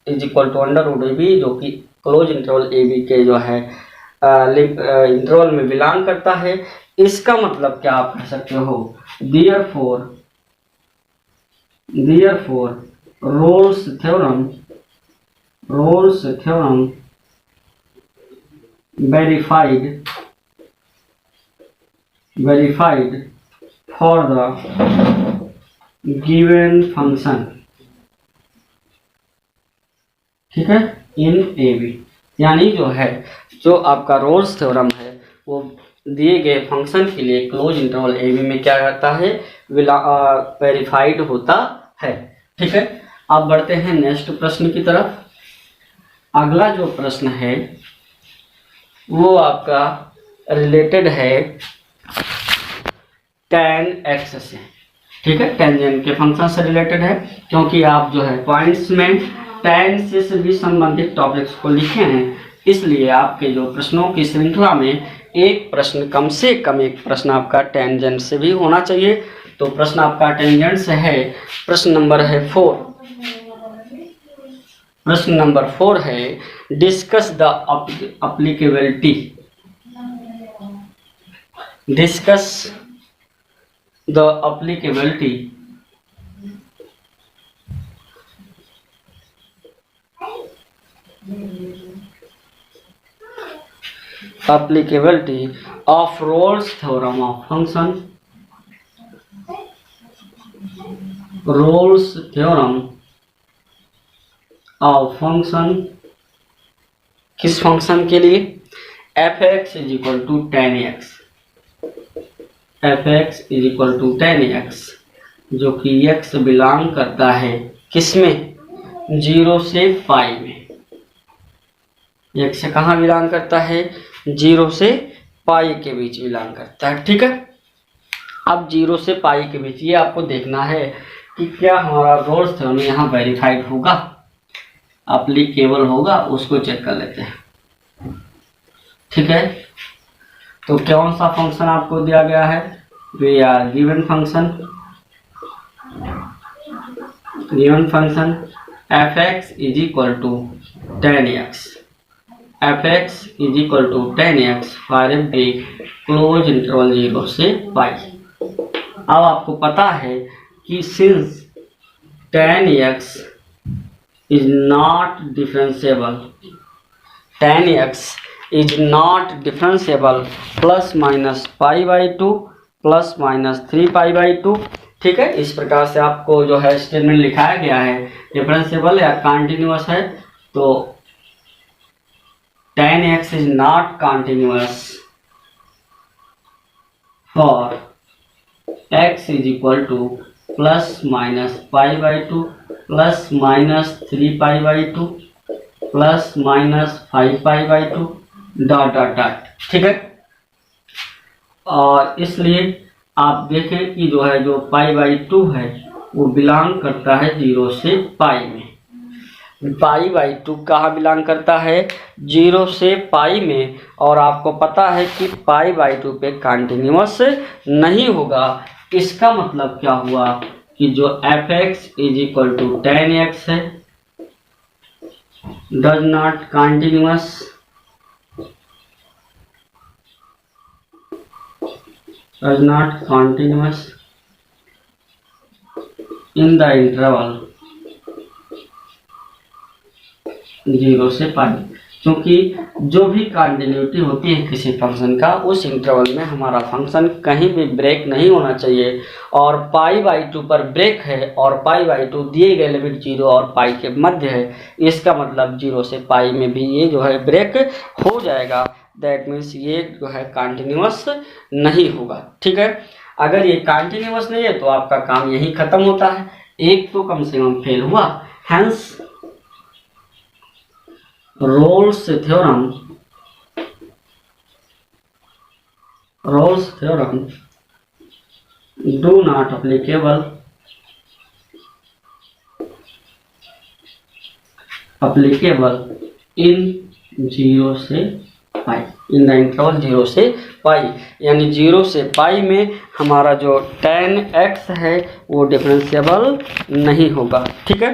is equal to under root a b, जो कि क्लोज इंटरवल ए बी के जो है इंटरवल में बिलोंग करता है। इसका मतलब क्या आप कह सकते हो, therefore Rolle's theorem verified for the given function। ठीक है, इन ए बी, यानी जो आपका रोल्स थ्योरम है वो दिए गए फंक्शन के लिए क्लोज इंटरवल ए बी में क्या करता है, वेरीफाइड होता है। ठीक है, अब बढ़ते हैं नेक्स्ट प्रश्न की तरफ। अगला जो प्रश्न है वो आपका रिलेटेड है tan x से। ठीक है, टेंजेंट के फंक्शन से रिलेटेड है, क्योंकि आप जो है पॉइंट्स में tan से भी संबंधित टॉपिक्स को लिखे हैं, इसलिए आपके जो प्रश्नों की श्रृंखला में एक प्रश्न, कम से कम एक प्रश्न आपका टेंजेंट से भी होना चाहिए। तो प्रश्न आपका टेंजेंट से है, प्रश्न नंबर है 4। प्रश्न नंबर 4 है, discuss the applicability, discuss the applicability of Rolle's theorem of function, Rolle's theorem of function किस फंक्शन के लिए, f x is equal to tan x, f x is equal to tan x, जो कि x belong करता है किसमें, 0 से पाई में। एक्स कहाँ बिलोंग करता है, 0 से पाई के बीच बिलोंग करता है। ठीक है, अब 0 से पाई के बीच ये आपको देखना है कि क्या हमारा रोल्स थ्योरम यहाँ वेरीफाइड होगा। अप्लीकेबल होगा उसको चेक कर लेते हैं। ठीक है, तो कौन सा फंक्शन आपको दिया गया है? We are given function f(x) is equal to 10x, f(x) is equal to 10x for every close interval 0 से पाई। अब आपको पता है कि since 10x is not differentiable, 10x is not differentiable plus minus pi by 2 plus minus 3 pi by 2। ठीक है, इस प्रकार से आपको जो है स्टेटमेंट लिखाया गया है। डिफरेंशिएबल या कंटिन्यूअस है तो 10x is not continuous for x is equal to plus minus pi by 2 plus minus 3 pi by 2 plus minus 5 pi by 2 dot dot dot. ठीक है, और इसलिए आप देखें कि जो है जो पाई बाई 2 है वो बिलोंग करता है 0 से पाई में। पाई बाई 2 कहाँ बिलोंग करता है? 0 से पाई में। और आपको पता है कि पाई बाई 2 पे कंटिन्यूअस नहीं होगा। इसका मतलब क्या हुआ कि जो f(x) is equal to 10x है does not continuous in the interval 0 से पाई, क्योंकि जो भी कंटिन्यूटी होती है किसी फंक्शन का उस इंटरवल में हमारा फंक्शन कहीं भी ब्रेक नहीं होना चाहिए। और पाई बाई 2 पर ब्रेक है और पाई बाई 2 दिए गए लिमिट 0 और पाई के मध्य है। इसका मतलब 0 से पाई में भी ये जो है ब्रेक हो जाएगा। दैट मीन्स ये जो है कंटिन्यूअस नहीं होगा। ठीक है, अगर ये कंटिन्यूअस नहीं है तो आपका काम यही खत्म होता है, एक तो कम से कम फेल हुआ। Hence Rolle's theorem do not applicable in 0 से पाई, इन द इंटरवल 0 से पाई, यानी 0 से पाई में हमारा जो 10x है वो डिफरेंशिएबल नहीं होगा। ठीक है,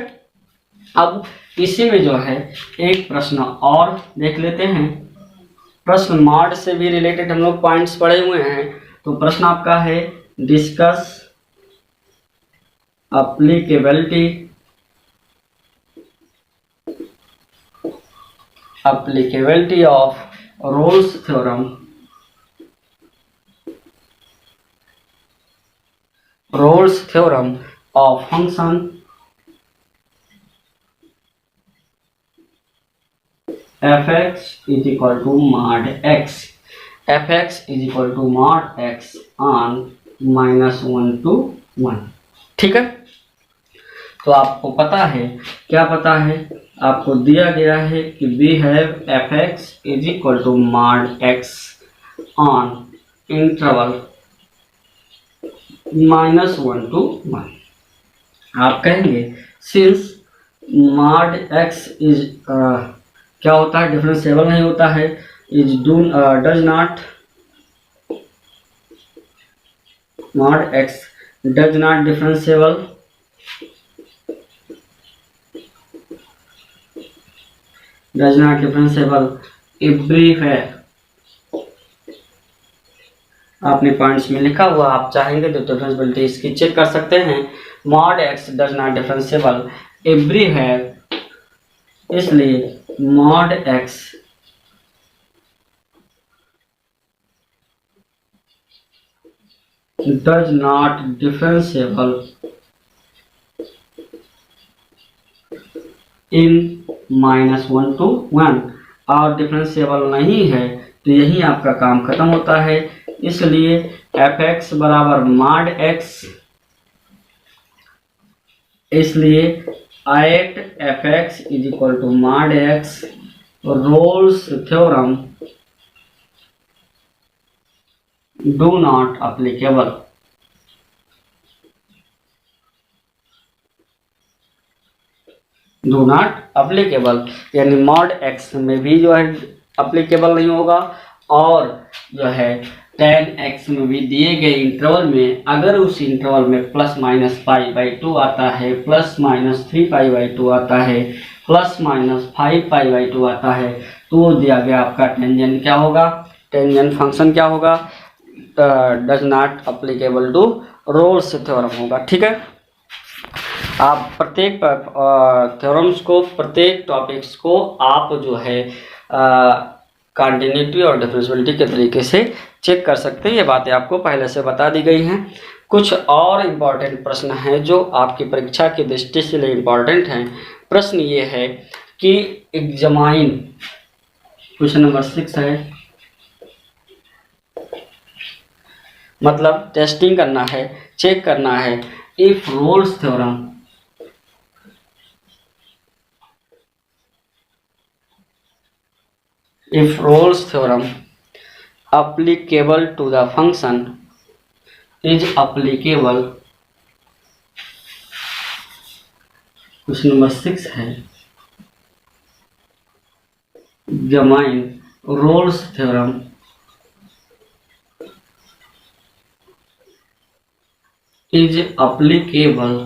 अब इसी में जो है एक प्रश्न और देख लेते हैं। प्रश्न मॉड से भी रिलेटेड हम लोग पॉइंट्स पढ़े हुए हैं। तो प्रश्न आपका है discuss applicability of Rolle's theorem of function f(x) is equal to mod x, f(x) is equal to mod x on -1 to 1। ठीक है, तो आपको पता है, क्या पता है? आपको दिया गया है कि we have f(x) is equal to mod x on interval -1 to 1। आप कहेंगे since mod x is क्या होता है? डिफरेंशिएबल नहीं होता है। Is does not mod x does not differentiable everywhere. आपने पॉइंट्स में लिखा हुआ, आप चाहेंगे तो डिफरेंशिएबिलिटी इसकी चेक कर सकते हैं। mod x does not differentiable everywhere, इसलिए mod x does not differentiable in -1 to 1, और डिफरेंशिएबल नहीं है तो यही आपका काम खत्म होता है। इसलिए f(x) बराबर mod x, इसलिए at f(x) is equal to mod x, Rolle's theorem do not applicable। Do not applicable, यानी मॉड x में भी जो है अप्लीकेबल नहीं होगा, और जो है tan x में भी दिए गए इंटरवल में अगर उस इंटरवल में प्लस माइनस पाई बाई 2 आता है, प्लस माइनस 3 पाई बाई 2 आता है, प्लस माइनस 5 पाई बाई 2 आता है, तो वो दिया गया आपका टेंजेंट क्या होगा, टेंजेंट फंक्शन क्या होगा, does not applicable to Rolle's theorem होगा। ठीक है, आप प्रत्येक थ्योरम्स को, प्रत्येक टॉपिक्स को आप जो है कॉन्टिन्यूटी और डिफरेंशियबिलिटी के तरीके से चेक कर सकते हैं। ये बातें आपको पहले से बता दी गई हैं। कुछ और इम्पॉर्टेंट प्रश्न हैं जो आपकी परीक्षा की दृष्टि से लिए इम्पॉर्टेंट हैं। प्रश्न ये है कि एग्जामाइन, क्वेश्चन नंबर 6 है, मतलब टेस्टिंग करना है, चेक करना है, if Rolle's theorem if Rolle's theorem applicable to the function is applicable, question number 6 है, examine Rolle's theorem is applicable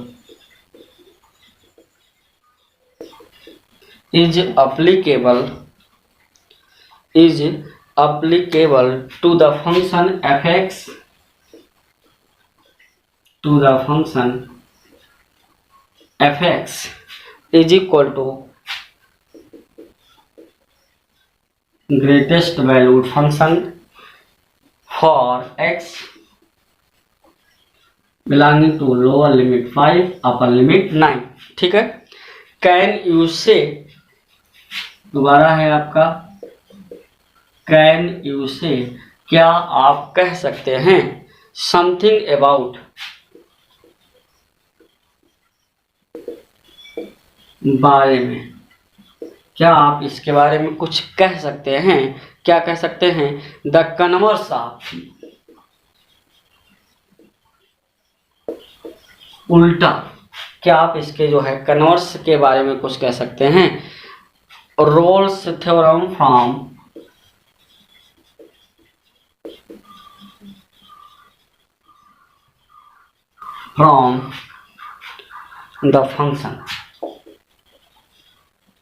to the function fx is equal to greatest valued function for x belonging to lower limit 5 upper limit 9। ठीक है, can you से, दोबारा है आपका, can you से, क्या आप कह सकते हैं, समथिंग अबाउट, बारे में, क्या आप इसके बारे में कुछ कह सकते हैं, क्या कह सकते हैं, द कन्वर्स ऑफ, उल्टा, क्या आप इसके जो है कन्वर्स के बारे में कुछ कह सकते हैं, Rolle's theorem from the function.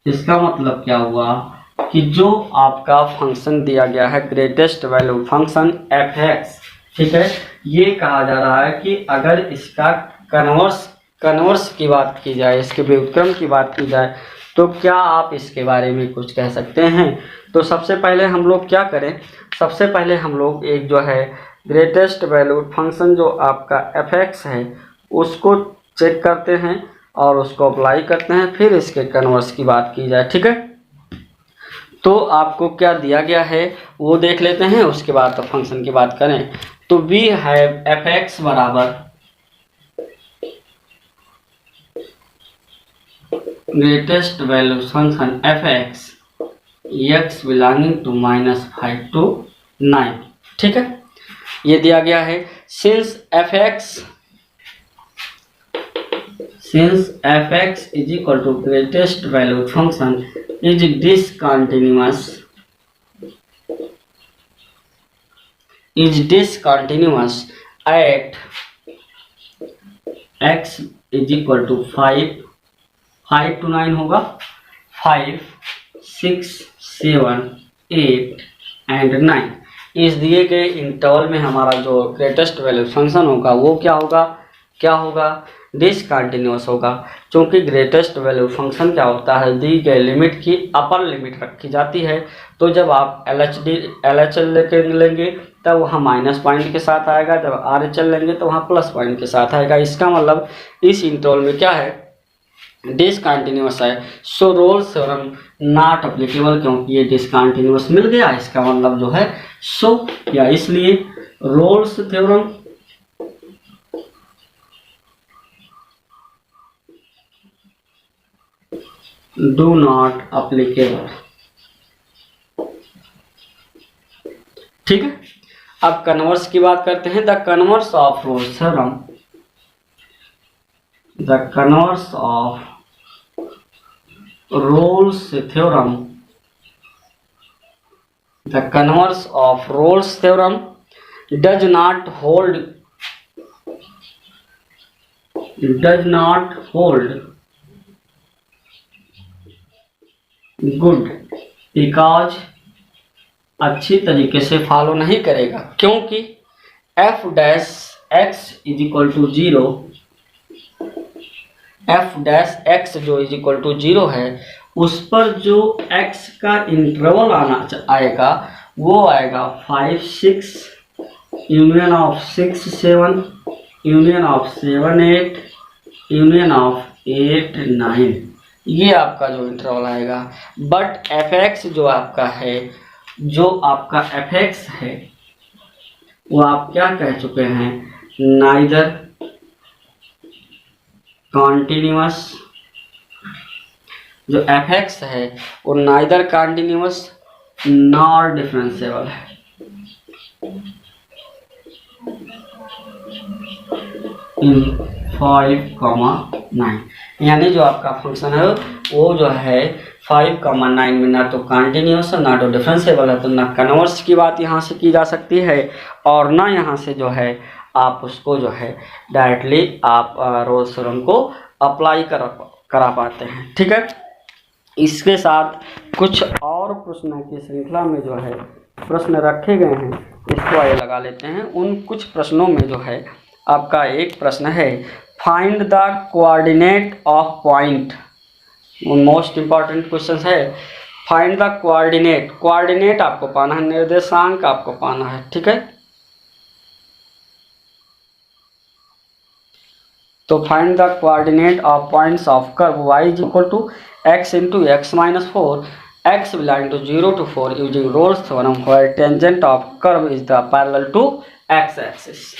इसका मतलब क्या हुआ कि जो आपका फंक्शन दिया गया है ग्रेटेस्ट वैल्यू फंक्शन f(x), ठीक है, ये कहा जा रहा है कि अगर इसका कन्वर्स की बात की जाए, इसके व्युत्क्रम की बात की जाए, तो क्या आप इसके बारे में कुछ कह सकते हैं। तो सबसे पहले हम लोग क्या करें, सबसे पहले हम लोग एक जो है ग्रेटेस्ट वैल्यू फंक्शन जो आपका f(x) है उसको चेक करते हैं और उसको अप्लाई करते हैं, फिर इसके कन्वर्स की बात की जाए। ठीक है, तो आपको क्या दिया गया है वो देख लेते हैं, उसके बाद तो फंक्शन की बात करें। तो वी हैव f(x) बराबर greatest value function f(x) x belonging to -5 to 9। ठीक है, ये दिया गया है। सिंस f(x) is equal to greatest value function is discontinuous at x is equal to 5 to 9 होगा, 5, 6, 7, 8 एंड 9। इस दिए गए इंटरवल में हमारा जो ग्रेटेस्ट वैल्यू फंक्शन होगा वो क्या होगा, डिसकंटिन्यूअस होगा। क्योंकि ग्रेटेस्ट वैल्यू फंक्शन क्या होता है, दी गई लिमिट की अपर लिमिट रखी जाती है। तो जब आप LHL लेंगे तब वहाँ माइनस पॉइंट के साथ आएगा, जब RHL लेंगे तो वहाँ प्लस पॉइंट के साथ आएगा। इसका मतलब इस इंटरवल में क्या है, डिसकंटिन्यूअस है। सो रोल्स थ्योरम नॉट एप्लीकेबल, क्योंकि ये डिसकंटिन्यूअस मिल गया, इसका मतलब जो है सो या इसलिए Rolle's theorem do not applicable. ठीक है, अब कन्वर्स की बात करते हैं। The converse of Rolle's theorem, the converse of Rolle's theorem, the converse of Rolle's theorem does not hold good because अच्छी तरीके से फॉलो नहीं करेगा, क्योंकि f dash x is equal to zero, f dash x जो is equal to zero है उस पर जो एक्स का इंटरवल आएगा वो आएगा 5 6 union of 6 7 union of 7 8 union of 8 9, ये आपका जो इंटरवल आएगा। बट एफ एक्स जो आपका है, जो आपका एफ एक्स है वो आप क्या कह चुके हैं, नाइदर कॉन्टिन्यूअस, जो एफ एक्स है वो नाइदर कॉन्टिन्यूअस नॉर डिफरेंशिएबल है। इन 5,9 यानी जो आपका फंक्शन है वो जो है 5,9 में ना तो कॉन्टिन्यूअस है ना तो डिफरेंशिएबल है, तो ना कन्वर्स की बात यहाँ से की जा सकती है और ना यहाँ से जो है आप उसको जो है डायरेक्टली आप रोल्स थ्योरम को अप्लाई करा पाते हैं। ठीक है, इसके साथ कुछ और प्रश्नों की श्रृंखला में जो है प्रश्न रखे गए हैं, इसको आगे लगा लेते हैं। उन कुछ प्रश्नों में जो है आपका एक प्रश्न है find the coordinate of point, most important question है। फाइंड द कोऑर्डिनेट, कोऑर्डिनेट आपको पाना है, निर्देशांक आपको पाना है। ठीक है, तो find the coordinate of points of curve y is equal to x into x minus 4 x belong to 0 to 4 using Rolle's theorem where tangent of curve is the parallel to x axis,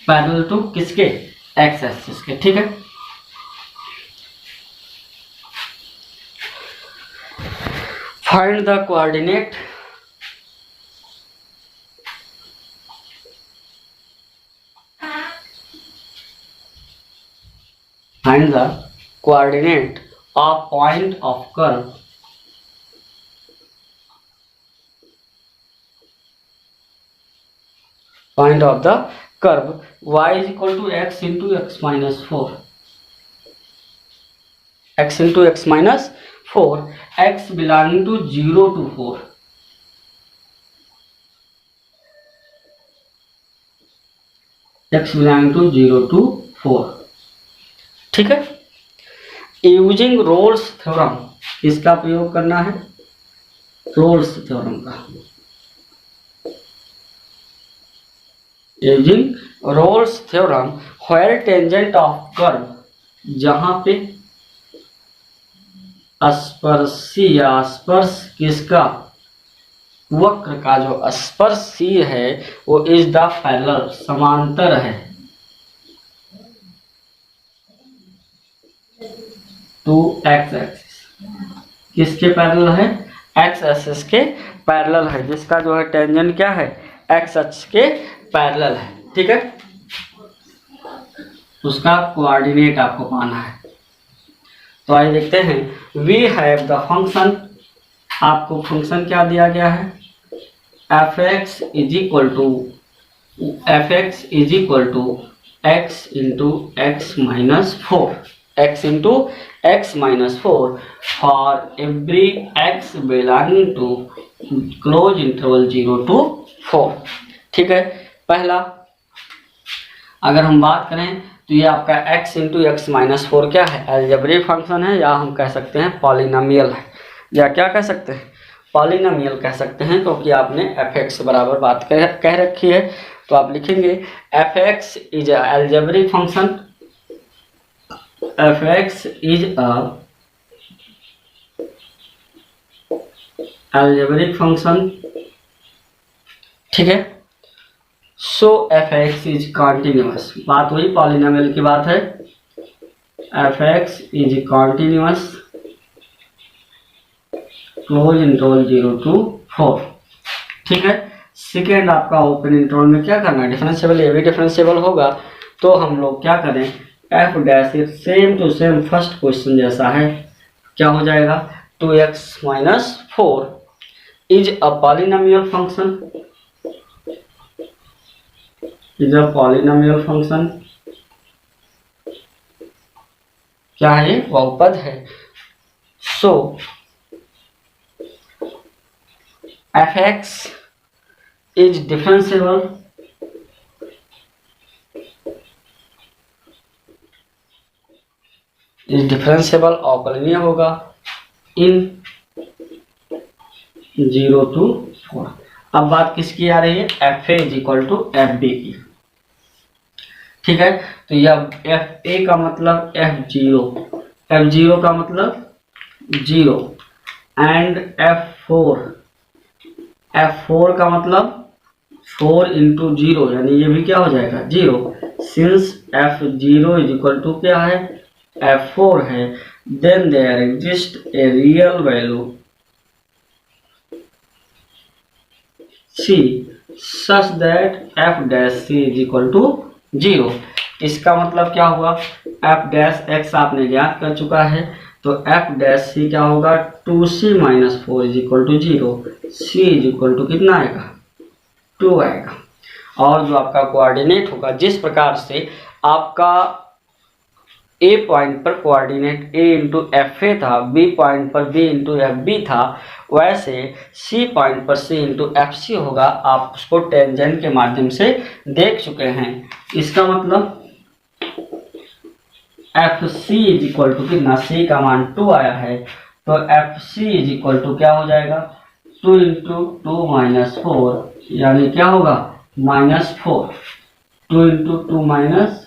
parallel to किसके, x axis के। ठीक है, find the coordinate find the coordinate of point of curve point of the curve y is equal to x into x minus 4, x into x minus 4 x belonging to 0 to 4, x belonging to 0 to 4। ठीक है, using Rolle's theorem, इसका प्रयोग करना है Rolle's theorem का, using Rolle's theorem where tangent of curve, जहां पे स्पर्शी या स्पर्श किसका, वक्र का जो स्पर्शी है वो इज द पैरेलल, समांतर है टू एक्स एक्सिस, किसके पैरेलल है, एक्स एक्सिस के पैरेलल है, जिसका जो है टेंजेंट क्या है, एक्स एक्सिस के पैरेलल है। ठीक है, उसका कोऑर्डिनेट आपको पाना है। तो आइए देखते हैं, वी हैव द फंक्शन, आपको फंक्शन क्या दिया गया है, f x is equal to x into x minus 4, x into x minus 4 for every x belonging to close interval 0 to 4। ठीक है, पहला अगर हम बात करें तो ये आपका x into x minus 4 क्या है, अलजेब्रिक फंक्शन है, या हम कह सकते हैं पॉलिनोमियल है, या क्या कह सकते हैं, पॉलिनोमियल कह सकते हैं, क्योंकि आपने f(x) बराबर बात कह रखी है। तो आप लिखेंगे f(x) is algebraic function, f(x) is a algebraic function। ठीक है, so f(x) is continuous, बात वही पॉलिनोमियल की बात है, f(x) is continuous close interval 0 to 4। ठीक है, सेकेंड आपका ओपन इंटरवल में क्या करना है, डिफरेंशिएबल, ये भी डिफरेंशिएबल होगा, तो हम लोग क्या करें, f dash same to same first question जैसा है, क्या हो जाएगा 2x minus 4 is a polynomial function, is a polynomial function, क्या है बहुपद है। So fx is differentiable, is differentiable अवकलनीय होगा इन 0 to 4। अब बात किसकी आ रही है, f a is equal to f b की, ठीक है। तो यह एफ ए का मतलब F0, F0 का मतलब 0 एंड F4 का मतलब 4 इंटू 0, यानी ये भी क्या हो जाएगा 0। Since F0 is equal to क्या है F4 है, then there exist a real value C such that f dash C is equal to 0। इसका मतलब क्या हुआ, f dash x आपने ज्ञात कर चुका है, तो f dash C क्या होगा 2C minus 4 is equal to 0। C is equal to कितना आएगा 2 आएगा। और जो आपका कोऑर्डिनेट होगा, जिस प्रकार से आपका A पॉइंट पर coordinate A into F A था, B पॉइंट पर B इंटू एफ बी था, वैसे C पॉइंट पर C इंटू एफ सी होगा। आप उसको टेंजेंट के माध्यम से देख चुके हैं। इसका मतलब f c is equal to कितना, C का मान 2 आया है, तो f c is equal to क्या हो जाएगा 2 इंटू 2 माइनस 4, यानी क्या होगा -4, 2 इंटू 2 माइनस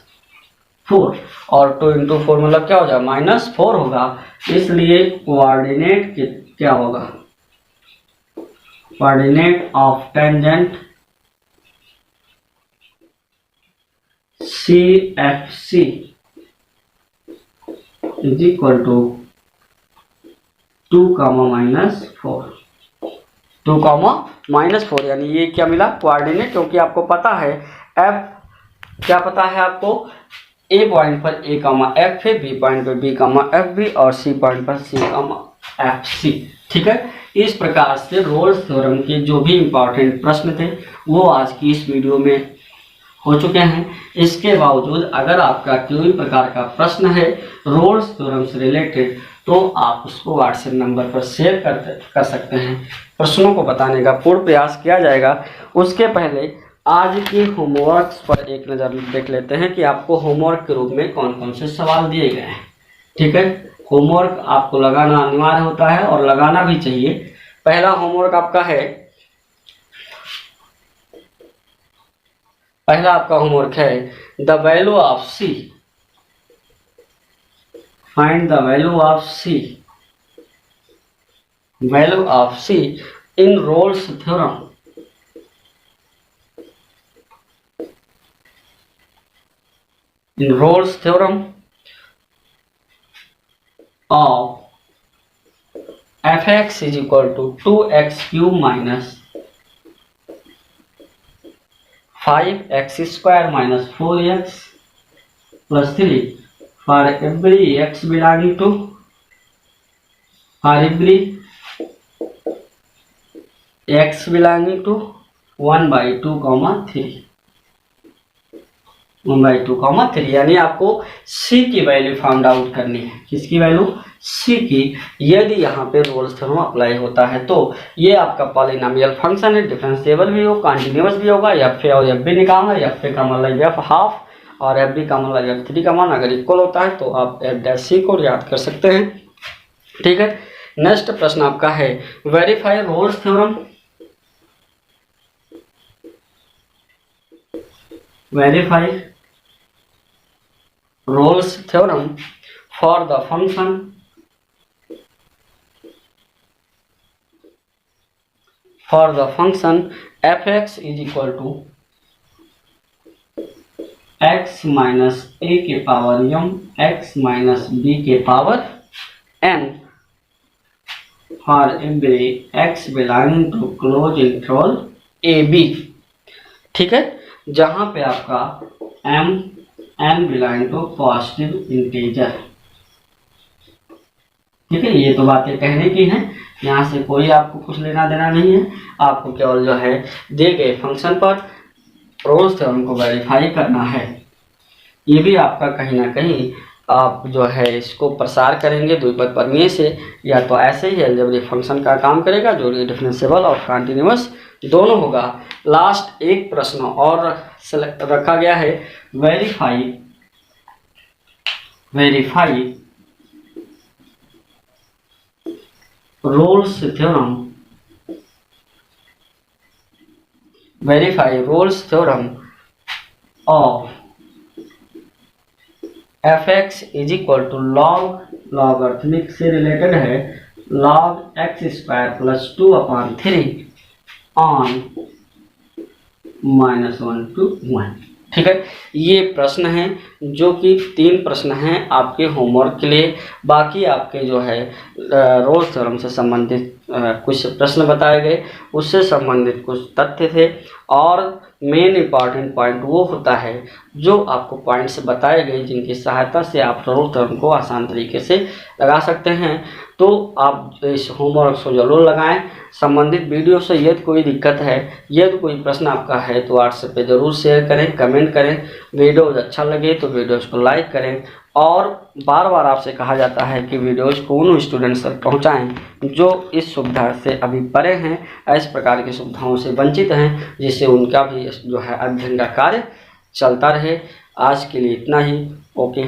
4, और 2 इंटू 4 मतलब क्या हो जाएगा -4 होगा। इसलिए कोऑर्डिनेट क्या होगा, coordinate of tangent c f c is equal to 2, -4, 2, -4, यानी ये क्या मिला कोऑर्डिनेट, क्योंकि आपको पता है एफ क्या पता है आपको, ए पॉइंट पर ए कामा एफ है, बी पॉइंट पर बी कामा एफ बी, और सी पॉइंट पर सी कामा एफ सी, ठीक है। इस प्रकार से रोल्स थ्योरम के जो भी इंपॉर्टेंट प्रश्न थे वो आज की इस वीडियो में हो चुके हैं। इसके बावजूद अगर आपका कोई भी प्रकार का प्रश्न है रोल्स थ्योरम से रिलेटेड, तो आप उसको व्हाट्सएप नंबर पर शेयर कर सकते हैं। प्रश्नों को बताने का पूर्ण प्रयास किया जाएगा। उसके पहले आज के होमवर्क पर एक नज़र देख लेते हैं कि आपको होमवर्क के रूप में कौन कौन से सवाल दिए गए हैं, ठीक है। होमवर्क आपको लगाना अनिवार्य होता है और लगाना भी चाहिए। पहला होमवर्क आपका है, पहला आपका होमवर्क है the value of c, find the value of c, value of c in Rolle's theorem, in Rolle's theorem of fx is equal to 2x cube minus 5x square minus 4x plus 3 for every x belonging to, for every x belonging to 1/2, 1/2, 3, यानी आपको C की value find out करनी है। किसकी value, C की। यदि यहाँ पे रोल्स थ्योरम अप्लाई होता है तो ये आपका पॉलिनोमियल फंक्शन है, डिफरेंशिएबल भी हो, कंटीन्यूअस भी होगा। एफ ए और एफ बी निकालना, एफ ए का मतलब एफ हाफ और एफ बी का मतलब एफ थ्री का मान अगर इक्वल होता है तो आप एफ डैश सी को याद कर सकते हैं, ठीक है। नेक्स्ट प्रश्न आपका है verify Rolle's theorem, verify Rolle's theorem for the function fx is equal to x minus a के power m x minus b के power n for every x belonging to closed interval a b, ठीक है। जहां पे आपका n belong to positive integer, ठीक है, ये तो बातें कहने की हैं, यहाँ से कोई आपको कुछ लेना देना नहीं है। आपको केवल जो है दिए गए फंक्शन पर रोल्स थ्योरम को वेरीफाई करना है। ये भी आपका कहीं ना कहीं आप जो है इसको प्रसार करेंगे द्विपद प्रमेय से, या तो ऐसे ही अलजेब्रिक फंक्शन का काम करेगा जो डिफरेंशिएबल और कॉन्टिन्यूअस दोनों होगा। लास्ट एक प्रश्न और रखा गया है, verify Rolle's theorem of fx is equal to logarithmic से रिलेटेड है log x square plus 2/3 on -1 to 1। ठीक है, ये प्रश्न हैं जो कि 3 प्रश्न हैं आपके होमवर्क के लिए। बाकी आपके जो है रोल्स थ्योरम से संबंधित कुछ प्रश्न बताए गए, उससे संबंधित कुछ तथ्य थे, और मेन इम्पॉर्टेंट पॉइंट वो होता है जो आपको पॉइंट्स बताए गए जिनकी सहायता से आप रोल्स थ्योरम को आसान तरीके से लगा सकते हैं। तो आप इस होमवर्क को जरूर लगाएं। संबंधित वीडियो से यदि कोई दिक्कत है, यदि कोई प्रश्न आपका है तो व्हाट्सएप पे ज़रूर शेयर करें, कमेंट करें। वीडियोज़ अच्छा लगे तो वीडियोज़ को लाइक करें, और बार बार आपसे कहा जाता है कि वीडियोज़ को उन स्टूडेंट्स तक पहुंचाएं जो इस सुविधा से अभी परे हैं, इस प्रकार की सुविधाओं से वंचित हैं, जिससे उनका भी जो है अध्ययन का कार्य चलता रहे। आज के लिए इतना ही। ओके।